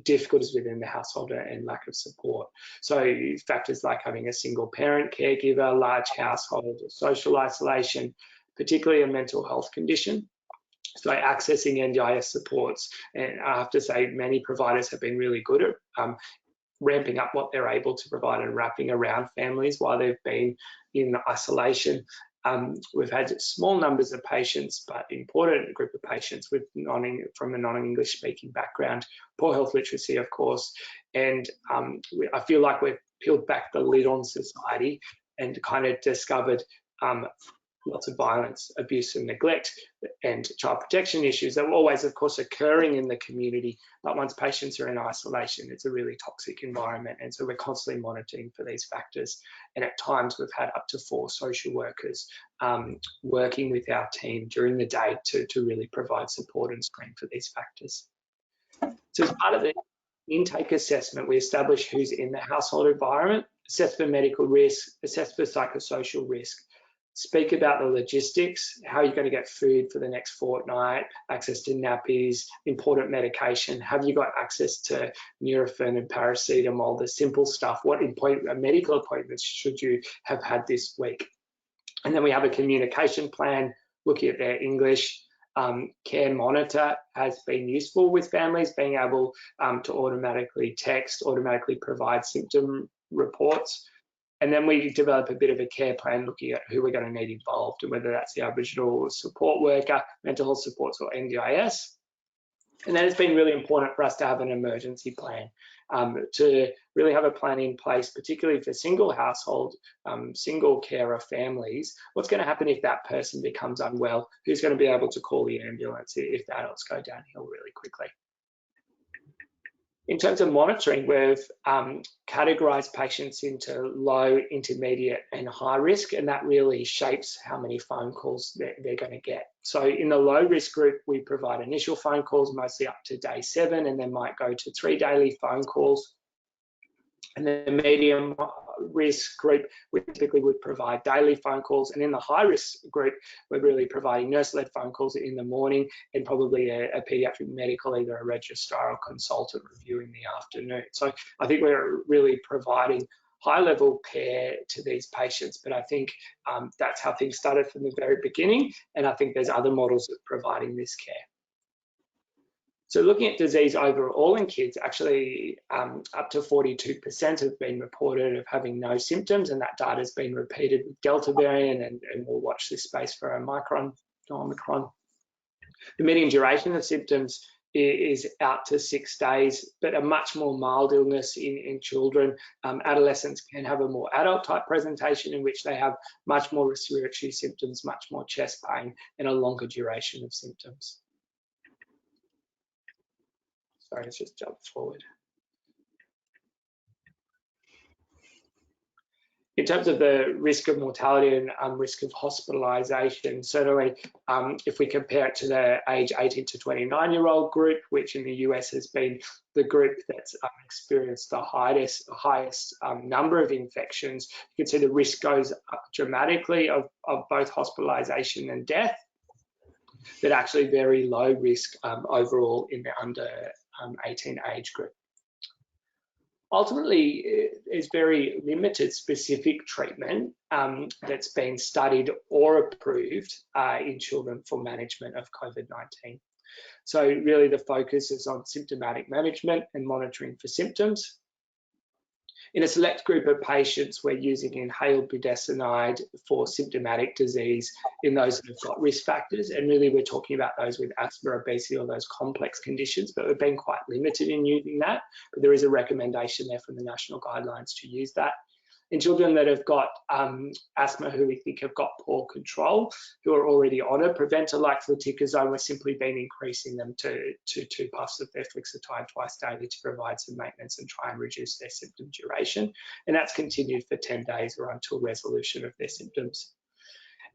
difficulties within the household and lack of support. So factors like having a single parent caregiver, large household, or social isolation, particularly a mental health condition. So accessing NDIS supports, and I have to say many providers have been really good at ramping up what they're able to provide and wrapping around families while they've been in isolation. We've had small numbers of patients, but important group of patients from a non-English speaking background, poor health literacy, of course, and I feel like we've peeled back the lid on society and kind of discovered lots of violence, abuse and neglect and child protection issues that were always, of course, occurring in the community. But once patients are in isolation, it's a really toxic environment. And so we're constantly monitoring for these factors. And at times we've had up to 4 social workers working with our team during the day to really provide support and screen for these factors. So as part of the intake assessment, we establish who's in the household environment, assess for medical risk, assess for psychosocial risk, speak about the logistics, how you're going to get food for the next fortnight, access to nappies, important medication, have you got access to Nurofen and paracetamol, the simple stuff, what medical appointments should you have had this week? And then we have a communication plan, looking at their English. Care Monitor has been useful with families, being able to automatically text, automatically provide symptom reports. And then we develop a bit of a care plan looking at who we're going to need involved, and whether that's the Aboriginal support worker, mental health supports, or NDIS. And then it's been really important for us to have an emergency plan, to really have a plan in place, particularly for single household, single carer families. What's going to happen if that person becomes unwell? Who's going to be able to call the ambulance if the adults go downhill really quickly? In terms of monitoring, we've categorised patients into low, intermediate and high risk, and that really shapes how many phone calls they're going to get. So in the low risk group, we provide initial phone calls, mostly up to day 7, and then might go to 3 daily phone calls. And the medium risk group, we typically would provide daily phone calls. And in the high risk group, we're really providing nurse-led phone calls in the morning and probably a paediatric medical, either a registrar or consultant review in the afternoon. So I think we're really providing high-level care to these patients, but I think that's how things started from the very beginning. And I think there's other models of providing this care. So looking at disease overall in kids, actually up to 42% have been reported of having no symptoms, and that data has been repeated with Delta variant, and we'll watch this space for Omicron. The median duration of symptoms is out to 6 days, but a much more mild illness in children. Adolescents can have a more adult type presentation in which they have much more respiratory symptoms, much more chest pain, and a longer duration of symptoms. Sorry, let's just jump forward. In terms of the risk of mortality and risk of hospitalisation, certainly if we compare it to the age 18 to 29-year-old group, which in the US has been the group that's experienced the highest number of infections, you can see the risk goes up dramatically of both hospitalisation and death, but actually very low risk overall in the under 18 age group. Ultimately, there's very limited specific treatment that's been studied or approved in children for management of COVID-19. So really the focus is on symptomatic management and monitoring for symptoms. In a select group of patients, we're using inhaled budesonide for symptomatic disease in those that have got risk factors. And really, we're talking about those with asthma, obesity, or those complex conditions, but we've been quite limited in using that. But there is a recommendation there from the national guidelines to use that. In children that have got asthma who we think have got poor control, who are already on a preventer like fluticasone, we're simply been increasing them to 2 puffs of their fluticasone twice daily to provide some maintenance and try and reduce their symptom duration. And that's continued for 10 days or until resolution of their symptoms.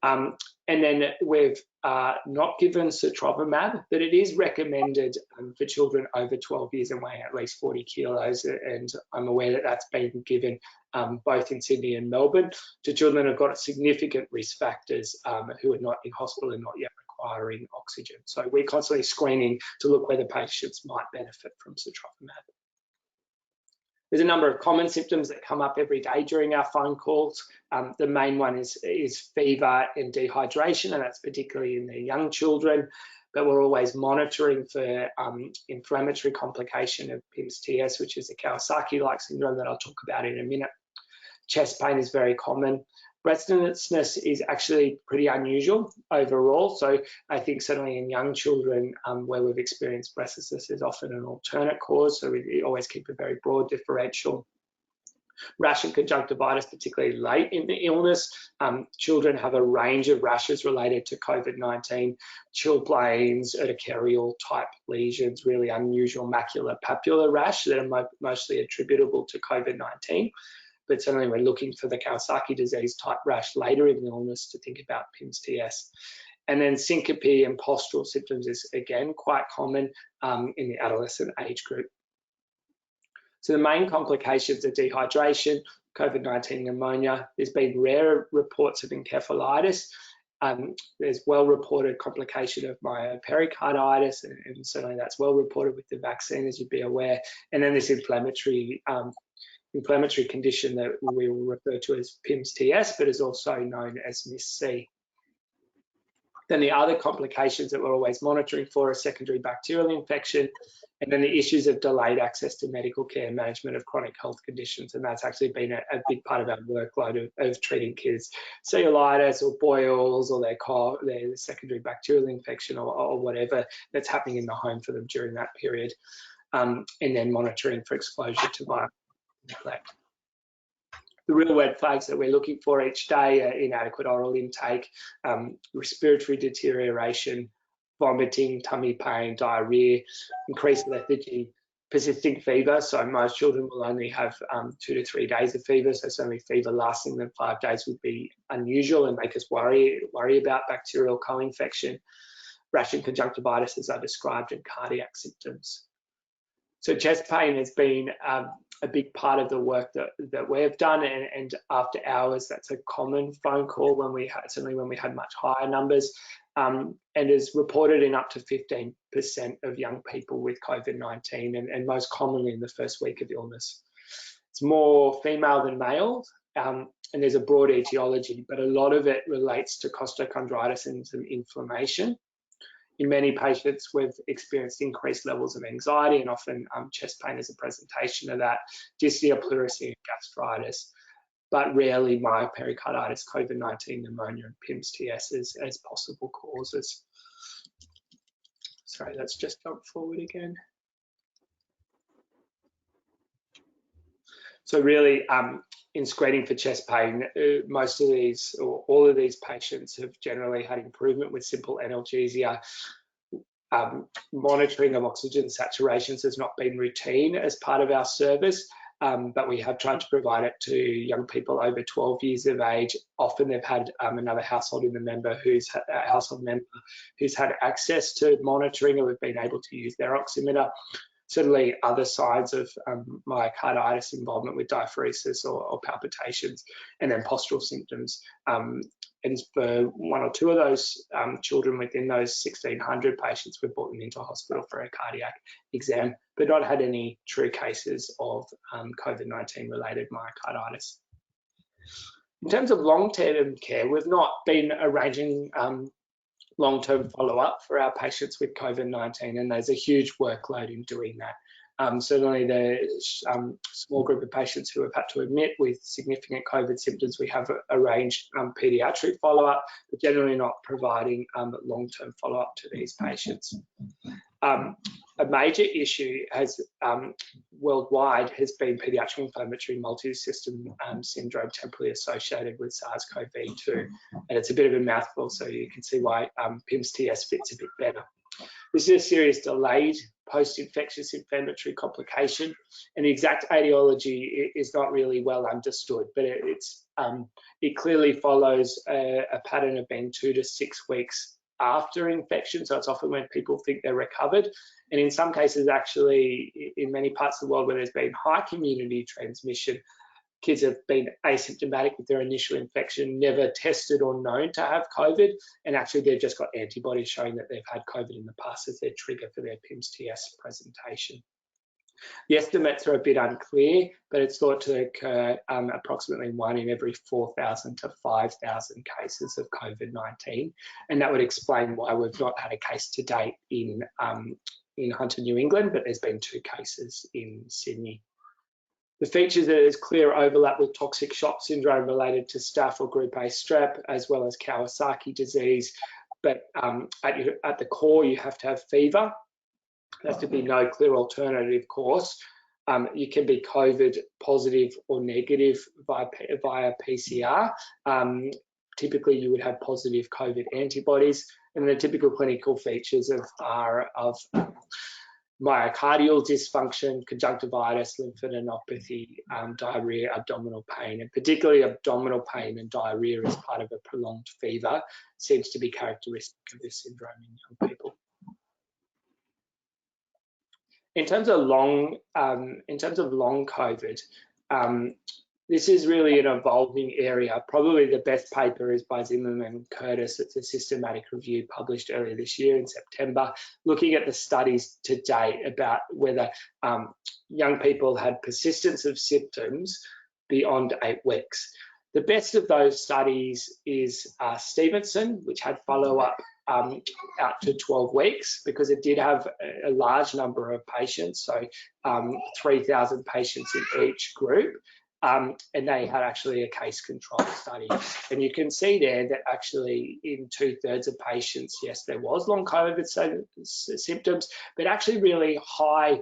And then we've not given sotrovimab, but it is recommended for children over 12 years and weighing at least 40 kilos. And I'm aware that that's been given both in Sydney and Melbourne to children who have got significant risk factors who are not in hospital and not yet requiring oxygen. So we're constantly screening to look whether patients might benefit from sotrovimab. There's a number of common symptoms that come up every day during our phone calls. The main one is fever and dehydration, and that's particularly in the young children. But we're always monitoring for inflammatory complication of PIMS-TS, which is a Kawasaki-like syndrome that I'll talk about in a minute. Chest pain is very common. Breathlessness is actually pretty unusual overall. So I think certainly in young children where we've experienced breathlessness is often an alternate cause. So we always keep a very broad differential. Rash and conjunctivitis, particularly late in the illness. Children have a range of rashes related to COVID-19, chilblains, urticarial type lesions, really unusual macular papular rash that are mostly attributable to COVID-19. But certainly we're looking for the Kawasaki disease type rash later in the illness to think about PIMS-TS. And then syncope and postural symptoms is again quite common in the adolescent age group. So the main complications are dehydration, COVID-19 pneumonia. There's been rare reports of encephalitis. There's well-reported complication of myopericarditis, and certainly that's well reported with the vaccine, as you'd be aware. And then this inflammatory condition that we will refer to as PIMS-TS, but is also known as MIS-C. Then the other complications that we're always monitoring for are secondary bacterial infection, and then the issues of delayed access to medical care and management of chronic health conditions. And that's actually been a big part of our workload of treating kids' cellulitis or boils or their secondary bacterial infection or whatever that's happening in the home for them during that period. And then monitoring for exposure to virus neglect. The real red flags that we're looking for each day are inadequate oral intake, respiratory deterioration, vomiting, tummy pain, diarrhea, increased lethargy, persisting fever. So most children will only have 2 to 3 days of fever. So certainly fever lasting than 5 days would be unusual and make us worry about bacterial co-infection. Rash and conjunctivitis, as I described, and cardiac symptoms. So chest pain has been a big part of the work that we've done, and after hours, that's a common phone call certainly when we had much higher numbers, and is reported in up to 15% of young people with COVID-19, and most commonly in the first week of illness. It's more female than male, and there's a broad etiology, but a lot of it relates to costochondritis and some inflammation. In many patients, we've experienced increased levels of anxiety and often chest pain as a presentation of that, dyspnea, pleurisy, and gastritis, but rarely myopericarditis, COVID-19, pneumonia, and PIMS-TS as possible causes. Sorry, let's just jump forward again. So really, in screening for chest pain, most of these or all of these patients have generally had improvement with simple analgesia. Monitoring of oxygen saturations has not been routine as part of our service, but we have tried to provide it to young people over 12 years of age. Often they've had another household member who's had access to monitoring, and we've been able to use their oximeter. Certainly other signs of myocarditis involvement with diaphoresis or palpitations, and then postural symptoms. And for 1 or 2 of those children within those 1,600 patients, we've brought them into hospital for a cardiac exam, but not had any true cases of COVID-19 related myocarditis. In terms of long-term care, we've not been arranging long-term follow-up for our patients with COVID-19, and there's a huge workload in doing that. Certainly the small group of patients who have had to admit with significant COVID symptoms, we have arranged paediatric follow-up, but generally not providing long-term follow-up to these patients. A major issue worldwide has been paediatric inflammatory multi-system syndrome temporally associated with SARS-CoV-2. And it's a bit of a mouthful, so you can see why PIMS-TS fits a bit better. This is a serious delayed post-infectious inflammatory complication, and the exact etiology is not really well understood, but it clearly follows a pattern of being 2 to 6 weeks after infection. So it's often when people think they're recovered. And in some cases, actually, in many parts of the world where there's been high community transmission, kids have been asymptomatic with their initial infection, never tested or known to have COVID, and actually they've just got antibodies showing that they've had COVID in the past as their trigger for their PIMS-TS presentation. The estimates are a bit unclear, but it's thought to occur approximately 1 in every 4,000 to 5,000 cases of COVID-19, and that would explain why we've not had a case to date in Hunter, New England, but there's been 2 cases in Sydney. The features are there's clear overlap with toxic shock syndrome related to staph or group A strep, as well as Kawasaki disease. But at the core, you have to have fever. There has to be no clear alternative course. You can be COVID positive or negative via PCR. Typically, you would have positive COVID antibodies, and the typical clinical features are of myocardial dysfunction, conjunctivitis, lymphadenopathy, diarrhea, abdominal pain, and particularly abdominal pain and diarrhea as part of a prolonged fever seems to be characteristic of this syndrome in young people. In terms of long COVID, this is really an evolving area. Probably the best paper is by Zimmerman and Curtis. It's a systematic review published earlier this year in September, looking at the studies to date about whether young people had persistence of symptoms beyond 8 weeks. The best of those studies is Stevenson, which had follow-up out to 12 weeks, because it did have a large number of patients, so 3,000 patients in each group. And they had actually a case control study. And you can see there that actually in 2/3 of patients, yes, there was long COVID symptoms, but actually really high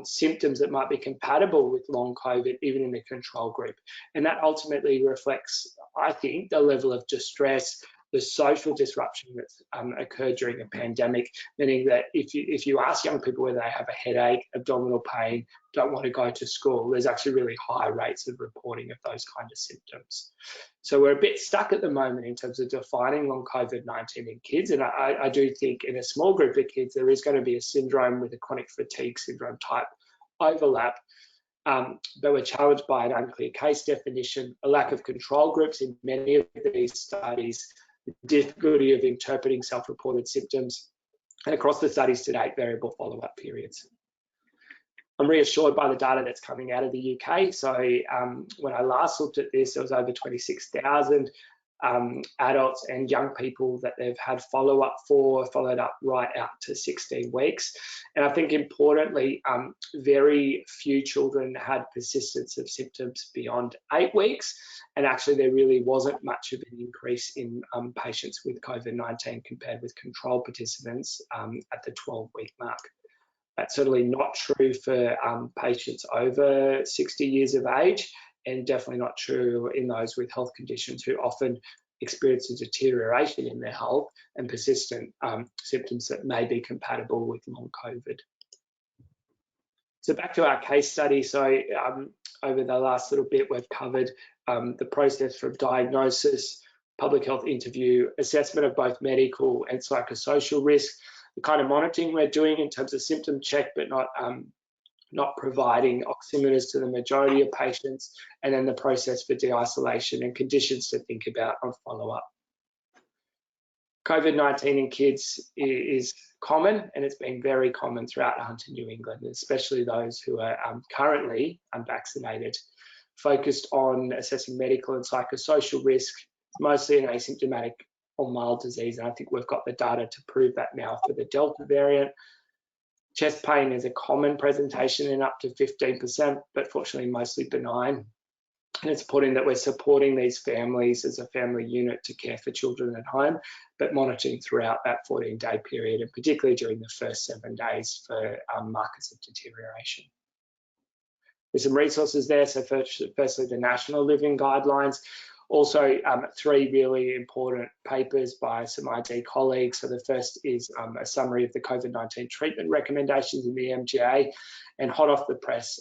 symptoms that might be compatible with long COVID, even in the control group. And that ultimately reflects, I think, the level of distress, the social disruption that's occurred during a pandemic, meaning that if you ask young people whether they have a headache, abdominal pain, don't want to go to school, there's actually really high rates of reporting of those kind of symptoms. So we're a bit stuck at the moment in terms of defining long COVID-19 in kids, and I do think in a small group of kids there is going to be a syndrome with a chronic fatigue syndrome type overlap. But we're challenged by an unclear case definition, a lack of control groups in many of these studies, the difficulty of interpreting self-reported symptoms, and across the studies to date, variable follow-up periods. I'm reassured by the data that's coming out of the UK. So when I last looked at this, there was over 26,000 adults and young people that they've had follow-up for, followed up right out to 16 weeks. And I think importantly, very few children had persistence of symptoms beyond 8 weeks. And actually there really wasn't much of an increase in patients with COVID-19 compared with control participants at the 12-week mark. That's certainly not true for patients over 60 years of age, and definitely not true in those with health conditions who often experience a deterioration in their health and persistent symptoms that may be compatible with long COVID. So back to our case study. So over the last little bit, we've covered the process from diagnosis, public health interview, assessment of both medical and psychosocial risk, the kind of monitoring we're doing in terms of symptom check, but not providing oximeters to the majority of patients, and then the process for de-isolation and conditions to think about on follow-up. COVID-19 in kids is common, and it's been very common throughout Hunter, New England, especially those who are currently unvaccinated. Focused on assessing medical and psychosocial risk, mostly an asymptomatic or mild disease, and I think we've got the data to prove that now for the Delta variant. Chest pain is a common presentation in up to 15%, but fortunately mostly benign. And it's important that we're supporting these families as a family unit to care for children at home, but monitoring throughout that 14-day period, and particularly during the first 7 days for markers of deterioration. There's some resources there. So firstly, the National Living Guidelines. Also, 3 really important papers by some ID colleagues. So the first is a summary of the COVID-19 treatment recommendations in the MGA, and hot off the press,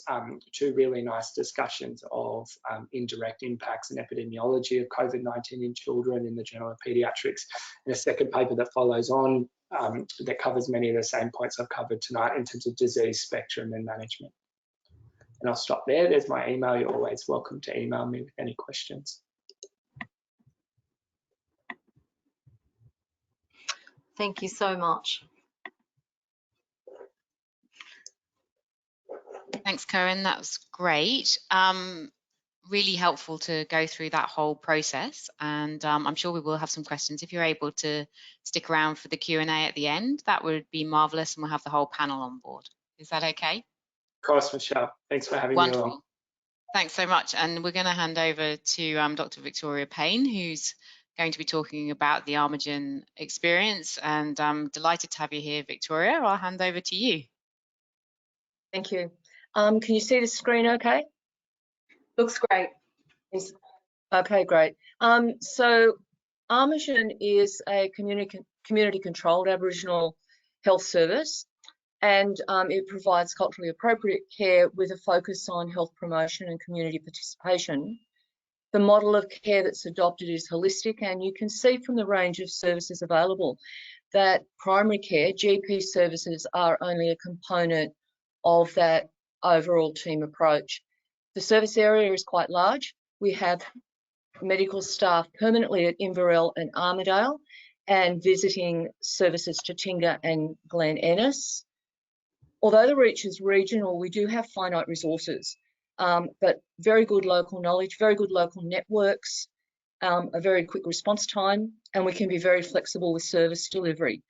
2 really nice discussions of indirect impacts and epidemiology of COVID-19 in children in the Journal of Pediatrics, and a second paper that follows on that covers many of the same points I've covered tonight in terms of disease spectrum and management. And I'll stop there. There's my email. You're always welcome to email me with any questions. Thank you so much. Thanks, Cohen. That was great. Really helpful to go through that whole process, and I'm sure we will have some questions. If you're able to stick around for the Q&A at the end, that would be marvellous, and we'll have the whole panel on board. Is that okay? Of course, Michelle. Thanks for having Wonderful. me along. Thanks so much. And we're going to hand over to Dr. Victoria Payne, who's going to be talking about the Antigen experience. And I'm delighted to have you here, Victoria. I'll hand over to you. Thank you. Can you see the screen okay? Looks great. Okay, great. So Antigen is a community-controlled Aboriginal health service, and it provides culturally appropriate care with a focus on health promotion and community participation. The model of care that's adopted is holistic, and you can see from the range of services available that primary care, GP services, are only a component of that overall team approach. The service area is quite large. We have medical staff permanently at Inverell and Armidale, and visiting services to Tinga and Glen Ennis. Although the reach is regional, we do have finite resources, but very good local knowledge, very good local networks, a very quick response time, and we can be very flexible with service delivery.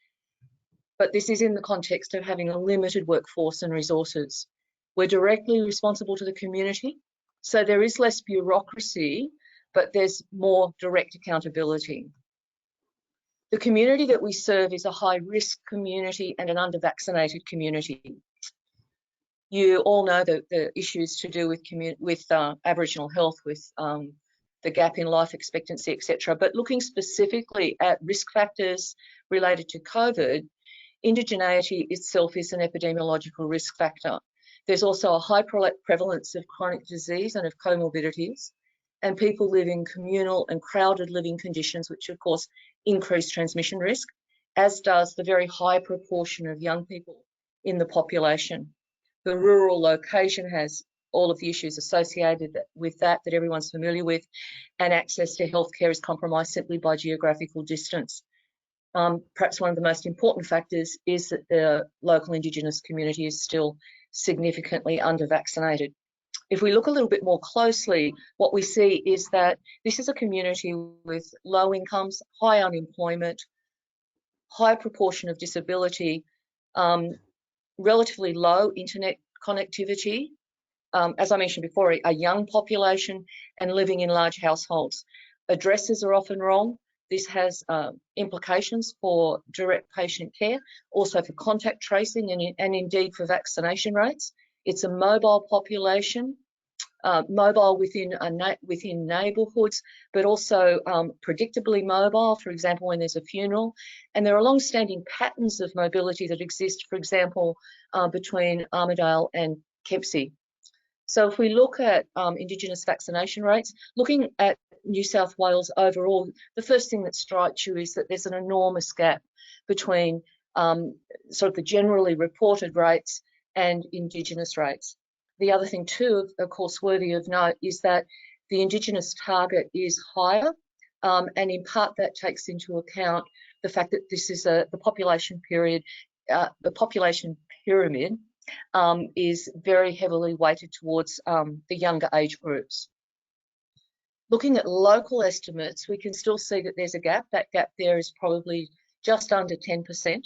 But this is in the context of having a limited workforce and resources. We're directly responsible to the community, so there is less bureaucracy, but there's more direct accountability. The community that we serve is a high-risk community and an under-vaccinated community. You all know the issues to do with Aboriginal health, with the gap in life expectancy, etc. But looking specifically at risk factors related to COVID, indigeneity itself is an epidemiological risk factor. There's also a high prevalence of chronic disease and of comorbidities, and people live in communal and crowded living conditions, which of course increase transmission risk, as does the very high proportion of young people in the population. The rural location has all of the issues associated with that everyone's familiar with, and access to healthcare is compromised simply by geographical distance. Perhaps one of the most important factors is that the local Indigenous community is still significantly under-vaccinated. If we look a little bit more closely, what we see is that this is a community with low incomes, high unemployment, high proportion of disability, relatively low internet connectivity, as I mentioned before, a young population, and living in large households. Addresses are often wrong. This has implications for direct patient care, also for contact tracing and indeed for vaccination rates. It's a mobile population, mobile within neighbourhoods, but also predictably mobile, for example, when there's a funeral. And there are long-standing patterns of mobility that exist, for example, between Armidale and Kempsey. So if we look at Indigenous vaccination rates, looking at New South Wales overall, the first thing that strikes you is that there's an enormous gap between sort of the generally reported rates and Indigenous rates. The other thing too, of course, worthy of note is that the Indigenous target is higher, and in part that takes into account the fact that this is the population period, the population pyramid is very heavily weighted towards the younger age groups. Looking at local estimates, we can still see that there's a gap. That gap there is probably just under 10%,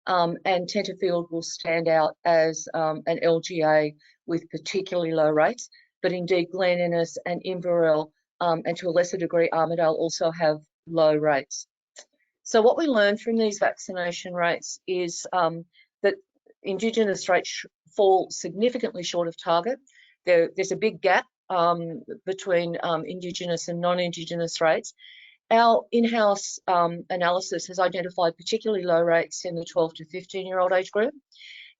and Tenterfield will stand out as an LGA with particularly low rates, but indeed Glen Innes and Inverell, and to a lesser degree Armidale, also have low rates. So what we learned from these vaccination rates is that Indigenous rates fall significantly short of target. There's a big gap between Indigenous and non-Indigenous rates. Our in-house analysis has identified particularly low rates in the 12 to 15-year-old age group,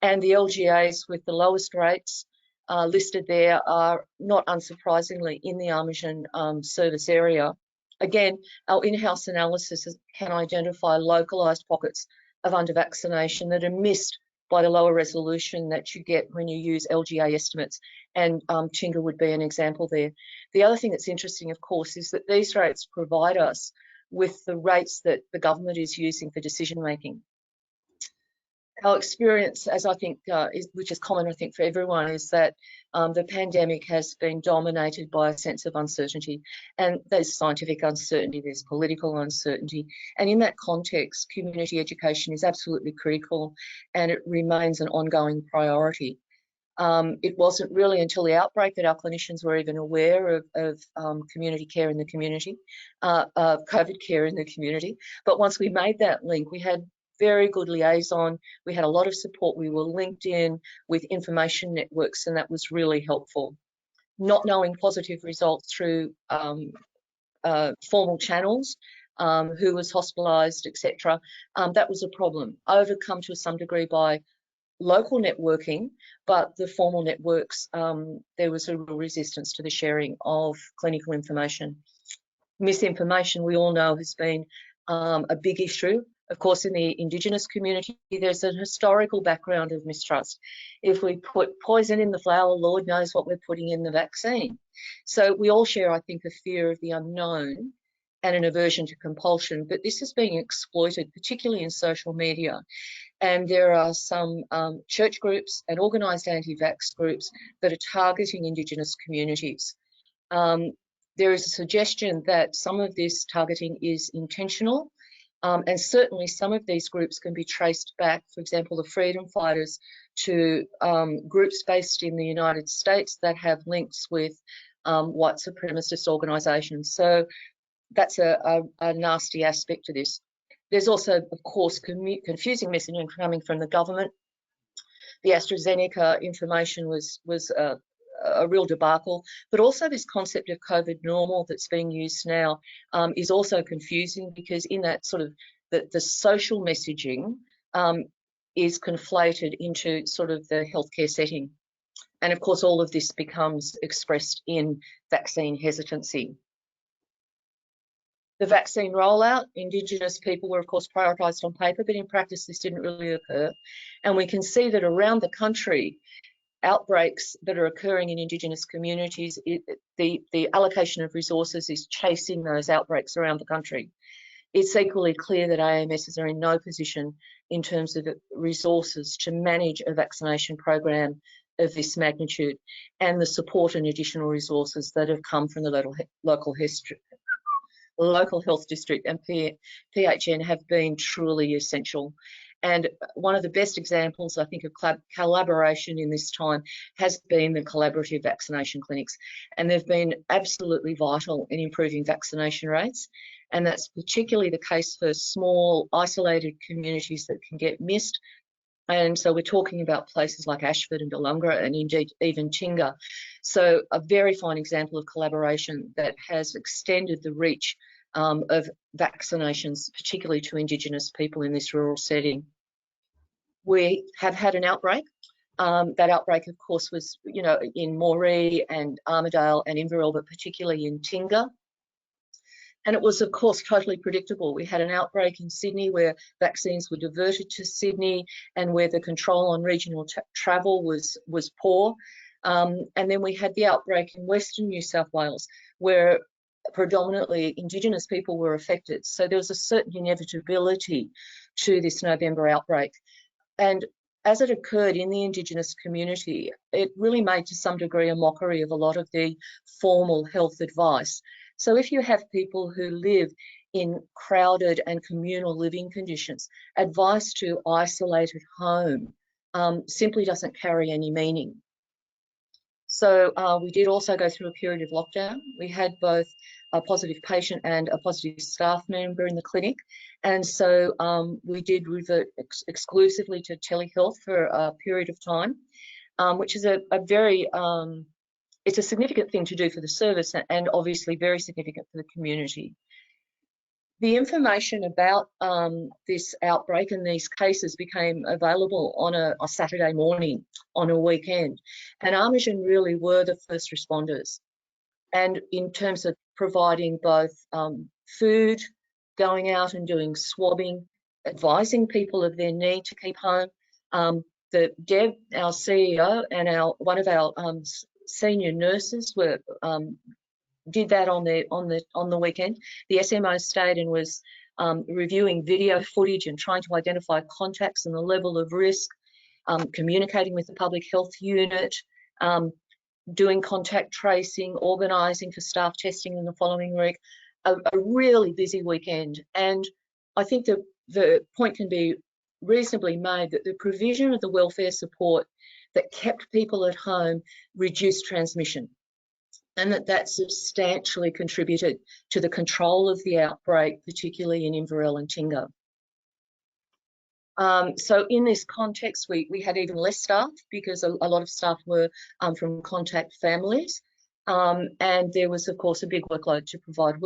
and the LGAs with the lowest rates listed there are, not unsurprisingly, in the Armidale service area. Again, our in-house analysis can identify localised pockets of under-vaccination that are missed by the lower resolution that you get when you use LGA estimates, and Tingha would be an example there. The other thing that's interesting, of course, is that these rates provide us with the rates that the government is using for decision making. Our experience, as I think, which is common, I think, for everyone, is that the pandemic has been dominated by a sense of uncertainty, and there's scientific uncertainty, there's political uncertainty, and in that context, community education is absolutely critical, and it remains an ongoing priority. It wasn't really until the outbreak that our clinicians were even aware of community care in the community, COVID care in the community, but once we made that link, we had very good liaison. We had a lot of support. We were linked in with information networks, and that was really helpful. Not knowing positive results through formal channels, who was hospitalised, etc., that was a problem. Overcome to some degree by local networking, but the formal networks, there was a real resistance to the sharing of clinical information. Misinformation, we all know, has been a big issue. Of course, in the Indigenous community, there's an historical background of mistrust. If we put poison in the flour, Lord knows what we're putting in the vaccine. So we all share, I think, a fear of the unknown and an aversion to compulsion, but this is being exploited, particularly in social media. And there are some church groups and organised anti-vax groups that are targeting Indigenous communities. There is a suggestion that some of this targeting is intentional, and certainly some of these groups can be traced back, for example, the freedom fighters, to groups based in the United States that have links with white supremacist organisations. So that's a nasty aspect to this. There's also, of course, confusing messaging coming from the government. The AstraZeneca information was a real debacle, but also this concept of COVID normal that's being used now is also confusing, because in that sort of the social messaging is conflated into sort of the healthcare setting. And of course, all of this becomes expressed in vaccine hesitancy. The vaccine rollout, Indigenous people were of course prioritised on paper, but in practice this didn't really occur. And we can see that around the country, outbreaks that are occurring in Indigenous communities, the allocation of resources is chasing those outbreaks around the country. It's equally clear that AMSs are in no position in terms of resources to manage a vaccination program of this magnitude, and the support and additional resources that have come from the local health district and PHN have been truly essential. And one of the best examples, I think, of collaboration in this time has been the collaborative vaccination clinics. And they've been absolutely vital in improving vaccination rates. And that's particularly the case for small, isolated communities that can get missed. And so we're talking about places like Ashford and Dulunga, and indeed even Tingha. So a very fine example of collaboration that has extended the reach of vaccinations, particularly to Indigenous people in this rural setting. We have had an outbreak. That outbreak, of course, was, in Moree and Armidale and Inverell, but particularly in Tingha. And it was, of course, totally predictable. We had an outbreak in Sydney where vaccines were diverted to Sydney and where the control on regional travel was poor. And then we had the outbreak in Western New South Wales where predominantly Indigenous people were affected. So there was a certain inevitability to this November outbreak. And as it occurred in the Indigenous community, it really made to some degree a mockery of a lot of the formal health advice. So if you have people who live in crowded and communal living conditions. Advice to isolate at home simply doesn't carry any meaning. So we did also go through a period of lockdown. We had both a positive patient and a positive staff member in the clinic. And so we did revert exclusively to telehealth for a period of time, which is a very, it's a significant thing to do for the service and obviously very significant for the community. The information about this outbreak and these cases became available on a Saturday morning on a weekend, and Antigen really were the first responders. And in terms of providing both food, going out and doing swabbing, advising people of their need to keep home. Deb, our CEO, and one of our senior nurses were did that on the weekend. The SMO stayed and was reviewing video footage and trying to identify contacts and the level of risk, communicating with the public health unit, doing contact tracing, organising for staff testing in the following week. A really busy weekend. And I think the point can be reasonably made that the provision of the welfare support that kept people at home reduced transmission, and that substantially contributed to the control of the outbreak, particularly in Inverell and Tingo. So in this context, we had even less staff because a lot of staff were from contact families. And there was, of course, a big workload to provide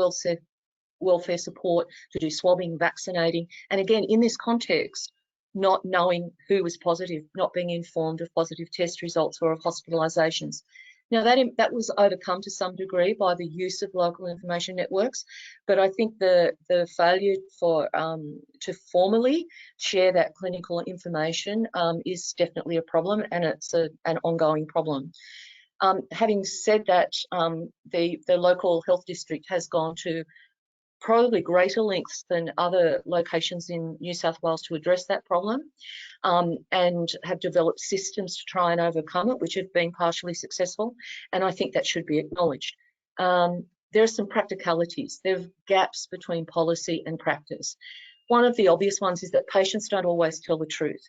welfare support, to do swabbing, vaccinating. And again, in this context, not knowing who was positive, not being informed of positive test results or of hospitalizations. Now, that was overcome to some degree by the use of local information networks, but I think the failure to formally share that clinical information is definitely a problem, and it's an ongoing problem. Having said that, the local health district has gone to probably greater lengths than other locations in New South Wales to address that problem, and have developed systems to try and overcome it, which have been partially successful, and I think that should be acknowledged. There are some practicalities. There are gaps between policy and practice. One of the obvious ones is that patients don't always tell the truth.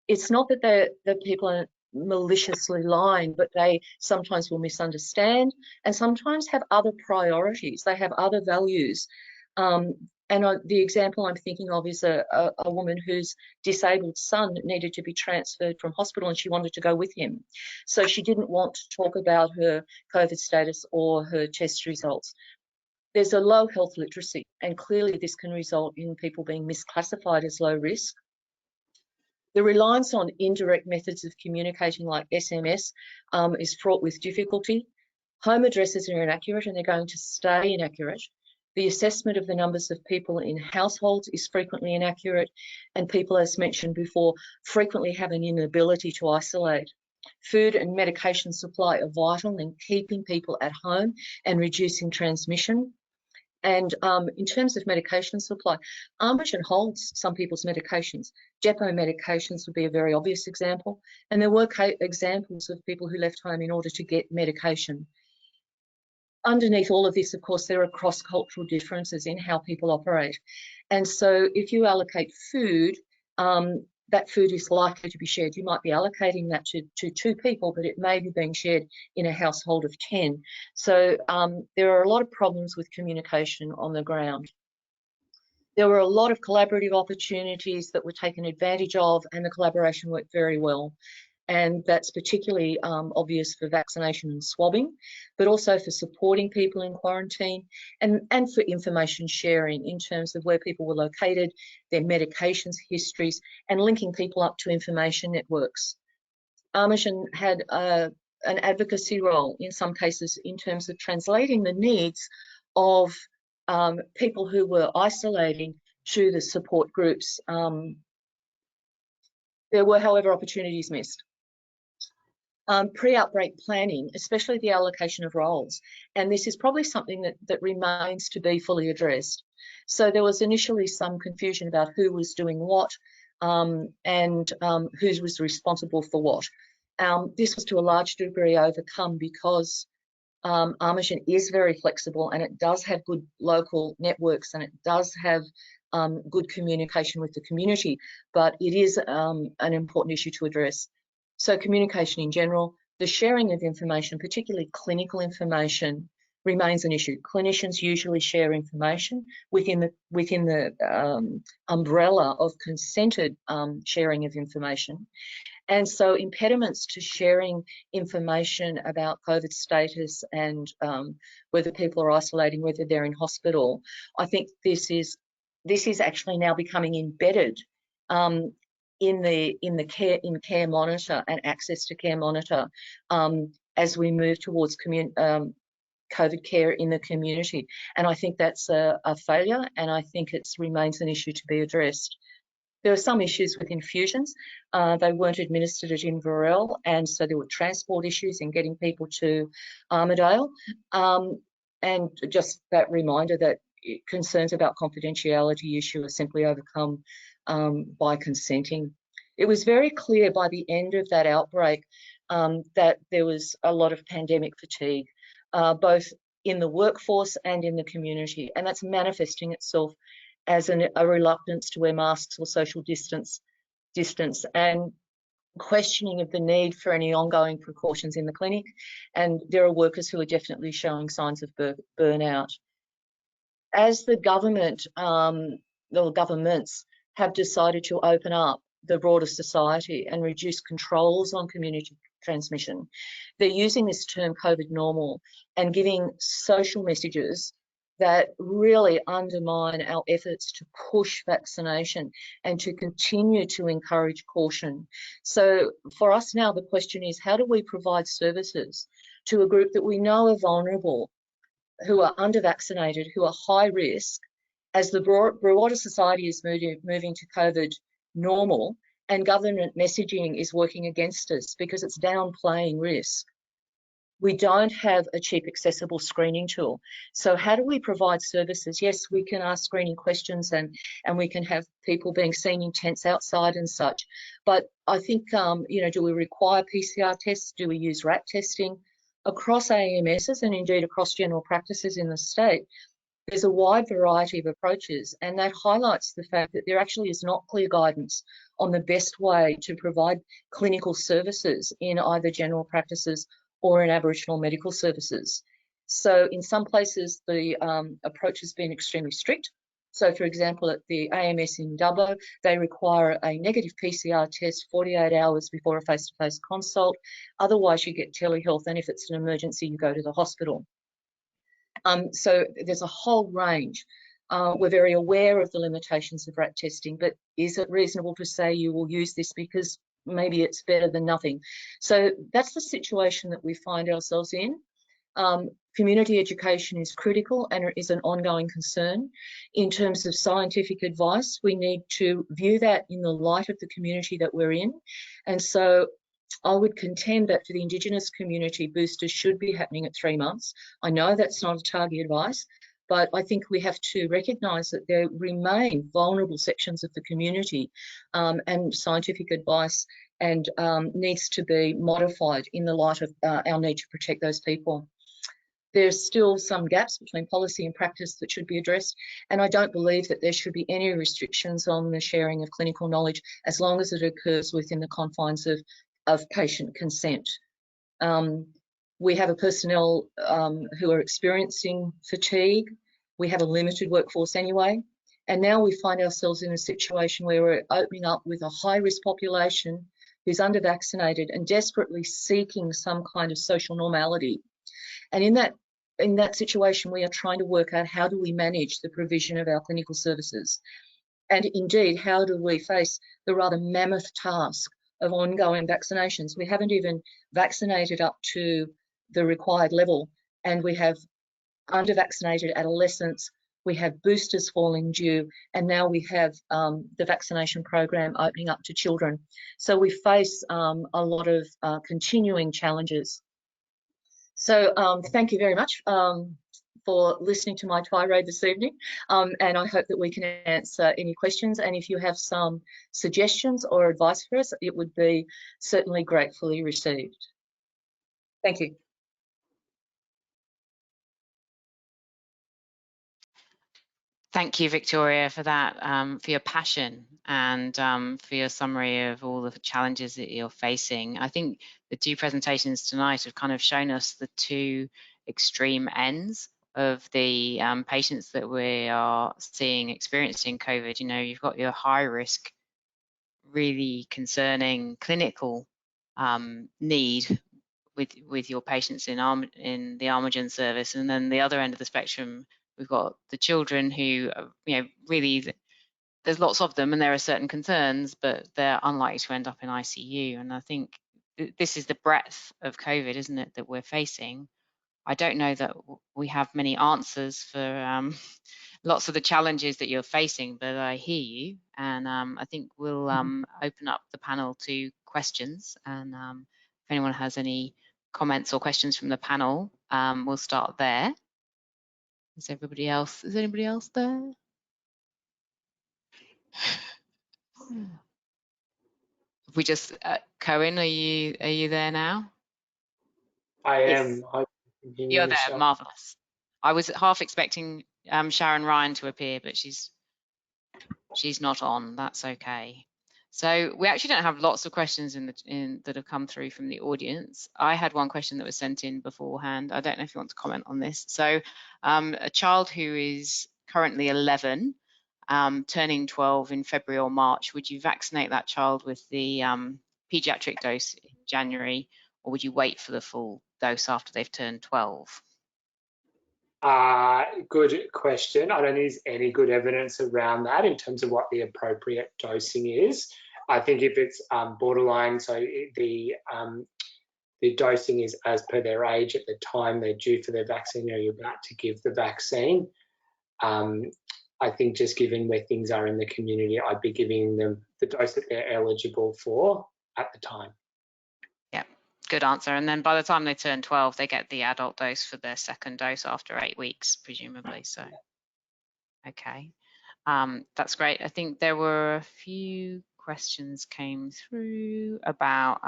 It's not that people are maliciously lying, but they sometimes will misunderstand and sometimes have other priorities. They have other values. The example I'm thinking of is a woman whose disabled son needed to be transferred from hospital and she wanted to go with him. So she didn't want to talk about her COVID status or her test results. There's a low health literacy, and clearly this can result in people being misclassified as low risk. The reliance on indirect methods of communicating like SMS is fraught with difficulty. Home addresses are inaccurate and they're going to stay inaccurate. The assessment of the numbers of people in households is frequently inaccurate, and people, as mentioned before, frequently have an inability to isolate. Food and medication supply are vital in keeping people at home and reducing transmission. And in terms of medication supply, Antigen holds some people's medications. Depot medications would be a very obvious example. And there were examples of people who left home in order to get medication. Underneath all of this, of course, there are cross-cultural differences in how people operate. And so if you allocate food, that food is likely to be shared. You might be allocating that to 2 people, but it may be being shared in a household of 10. So there are a lot of problems with communication on the ground. There were a lot of collaborative opportunities that were taken advantage of, and the collaboration worked very well. And that's particularly obvious for vaccination and swabbing, but also for supporting people in quarantine and for information sharing in terms of where people were located, their medications histories, and linking people up to information networks. Antigen had an advocacy role in some cases in terms of translating the needs of people who were isolating to the support groups. There were, however, opportunities missed. Pre-outbreak planning, especially the allocation of roles, and this is probably something that remains to be fully addressed. So there was initially some confusion about who was doing what and who was responsible for what. This was to a large degree overcome because Armigen is very flexible, and it does have good local networks, and it does have good communication with the community, but it is an important issue to address. So communication in general, the sharing of information, particularly clinical information, remains an issue. Clinicians usually share information within the umbrella of consented sharing of information. And so impediments to sharing information about COVID status and whether people are isolating, whether they're in hospital, I think this is actually now becoming embedded in Care Monitor and access to Care Monitor as we move towards COVID care in the community. And I think that's a failure, and I think it remains an issue to be addressed. There are some issues with infusions. They weren't administered at Inverell, and so there were transport issues in getting people to Armidale. And just that reminder that concerns about confidentiality issue are simply overcome by consenting. It was very clear by the end of that outbreak that there was a lot of pandemic fatigue, both in the workforce and in the community, and that's manifesting itself as a reluctance to wear masks or social distance, and questioning of the need for any ongoing precautions in the clinic. And there are workers who are definitely showing signs of burnout. As the government, the governments have decided to open up the broader society and reduce controls on community transmission, they're using this term COVID normal and giving social messages that really undermine our efforts to push vaccination and to continue to encourage caution. So for us now, the question is, how do we provide services to a group that we know are vulnerable, who are under-vaccinated, who are high risk, as the broader society is moving to COVID normal, and government messaging is working against us because it's downplaying risk? We don't have a cheap, accessible screening tool. So how do we provide services? Yes, we can ask screening questions and we can have people being seen in tents outside and such. But I think, do we require PCR tests? Do we use RAT testing? Across AMSs and indeed across general practices in the state, there's a wide variety of approaches, and that highlights the fact that there actually is not clear guidance on the best way to provide clinical services in either general practices or in Aboriginal medical services. So in some places, the approach has been extremely strict. So for example, at the AMS in Dubbo, they require a negative PCR test 48 hours before a face-to-face consult. Otherwise you get telehealth, and if it's an emergency, you go to the hospital. So there's a whole range. We're very aware of the limitations of RAT testing, but is it reasonable to say you will use this because maybe it's better than nothing? So that's the situation that we find ourselves in. Community education is critical and is an ongoing concern. In terms of scientific advice, we need to view that in the light of the community that we're in. And so I would contend that for the Indigenous community, boosters should be happening at 3 months. I know that's not a target advice, but I think we have to recognise that there remain vulnerable sections of the community, and scientific advice and needs to be modified in the light of our need to protect those people. There's still some gaps between policy and practice that should be addressed, and I don't believe that there should be any restrictions on the sharing of clinical knowledge as long as it occurs within the confines of patient consent. We have a personnel who are experiencing fatigue. We have a limited workforce anyway, and now we find ourselves in a situation where we're opening up with a high-risk population who's under-vaccinated and desperately seeking some kind of social normality. And in that situation, we are trying to work out how do we manage the provision of our clinical services, and indeed, how do we face the rather mammoth task of ongoing vaccinations. We haven't even vaccinated up to the required level, and we have under-vaccinated adolescents, we have boosters falling due, and now we have the vaccination program opening up to children. So we face a lot of continuing challenges. So thank you very much for listening to my tirade this evening, and I hope that we can answer any questions, and if you have some suggestions or advice for us, it would be certainly gratefully received. Thank you. Thank you, Victoria, for that, for your passion and for your summary of all the challenges that you're facing. I think the two presentations tonight have kind of shown us the two extreme ends of the patients that we are seeing experiencing COVID. You know, you've got your high risk, really concerning clinical need with your patients in the Armagen service, and then the other end of the spectrum, we've got the children who, you know, really, there's lots of them and there are certain concerns, but they're unlikely to end up in ICU. And I think this is the breadth of COVID, isn't it, that we're facing. I don't know that we have many answers for lots of the challenges that you're facing, but I hear you, and I think we'll open up the panel to questions, and if anyone has any comments or questions from the panel, we'll start there. Is anybody else there? If we just Cohen, are you there now? I Yes. am. You're there, marvelous. I was half expecting Sharon Ryan to appear, but she's not on. That's okay. So we actually don't have lots of questions that have come through from the audience. I had one question that was sent in beforehand. I don't know if you want to comment on this. So a child who is currently 11, turning 12 in February or March, would you vaccinate that child with the pediatric dose in January, or would you wait for the full dose after they've turned 12? Good question. I don't think there's any good evidence around that in terms of what the appropriate dosing is. I think if it's borderline, so the dosing is as per their age at the time they're due for their vaccine or you're about to give the vaccine. I think just given where things are in the community, I'd be giving them the dose that they're eligible for at the time. Yeah, good answer. And then by the time they turn 12, they get the adult dose for their second dose after 8 weeks, presumably. So, okay, that's great. I think there were a few questions came through about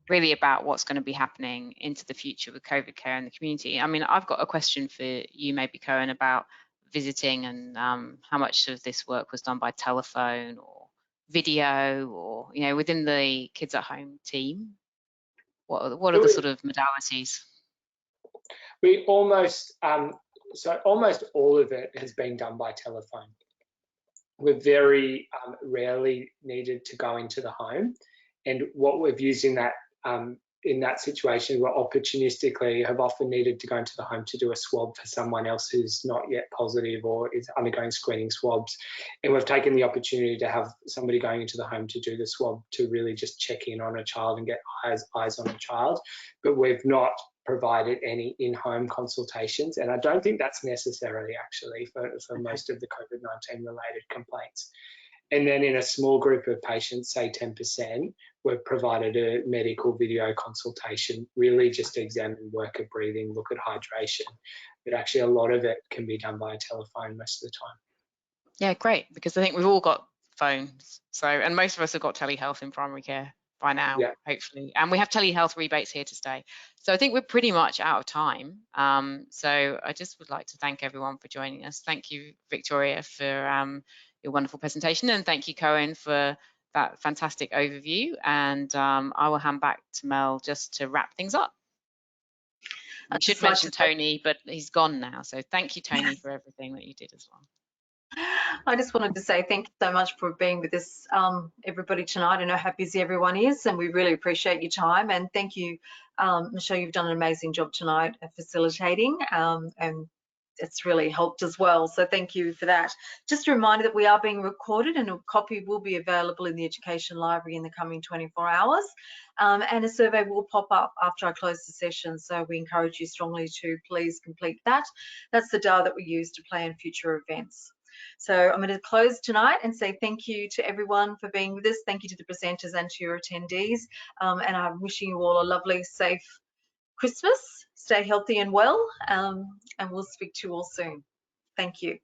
really about what's going to be happening into the future with COVID care in the community. I mean, I've got a question for you, maybe Cohen, about visiting and how much of this work was done by telephone or video, or, you know, within the Kids at Home team. What are the sort of modalities? We almost, so almost all of it has been done by telephone. We're very rarely needed to go into the home, and what we've used in that situation, we're opportunistically have often needed to go into the home to do a swab for someone else who's not yet positive or is undergoing screening swabs, and we've taken the opportunity to have somebody going into the home to do the swab to really just check in on a child and get eyes on a child, but we've not provided any in-home consultations, and I don't think that's necessary actually for most of the COVID-19 related complaints. And then in a small group of patients, say 10%, we've provided a medical video consultation, really just to examine work of breathing, look at hydration, but actually a lot of it can be done by telephone most of the time. Yeah, great, because I think we've all got phones, so, and most of us have got telehealth in primary care by now, yeah, hopefully, and we have telehealth rebates here to stay. So I think we're pretty much out of time. So I just would like to thank everyone for joining us. Thank you, Victoria, for your wonderful presentation, and thank you, Cohen, for that fantastic overview. And I will hand back to Mel just to wrap things up. I should mention Tony, but he's gone now. So thank you, Tony, for everything that you did as well. I just wanted to say thank you so much for being with us, everybody, tonight. I know how busy everyone is, and we really appreciate your time. And thank you, Michelle, you've done an amazing job tonight at facilitating, and it's really helped as well. So thank you for that. Just a reminder that we are being recorded, and a copy will be available in the Education Library in the coming 24 hours. And a survey will pop up after I close the session. So we encourage you strongly to please complete that. That's the data that we use to plan future events. So I'm going to close tonight and say thank you to everyone for being with us. Thank you to the presenters and to your attendees. And I'm wishing you all a lovely, safe Christmas. Stay healthy and well, and we'll speak to you all soon. Thank you.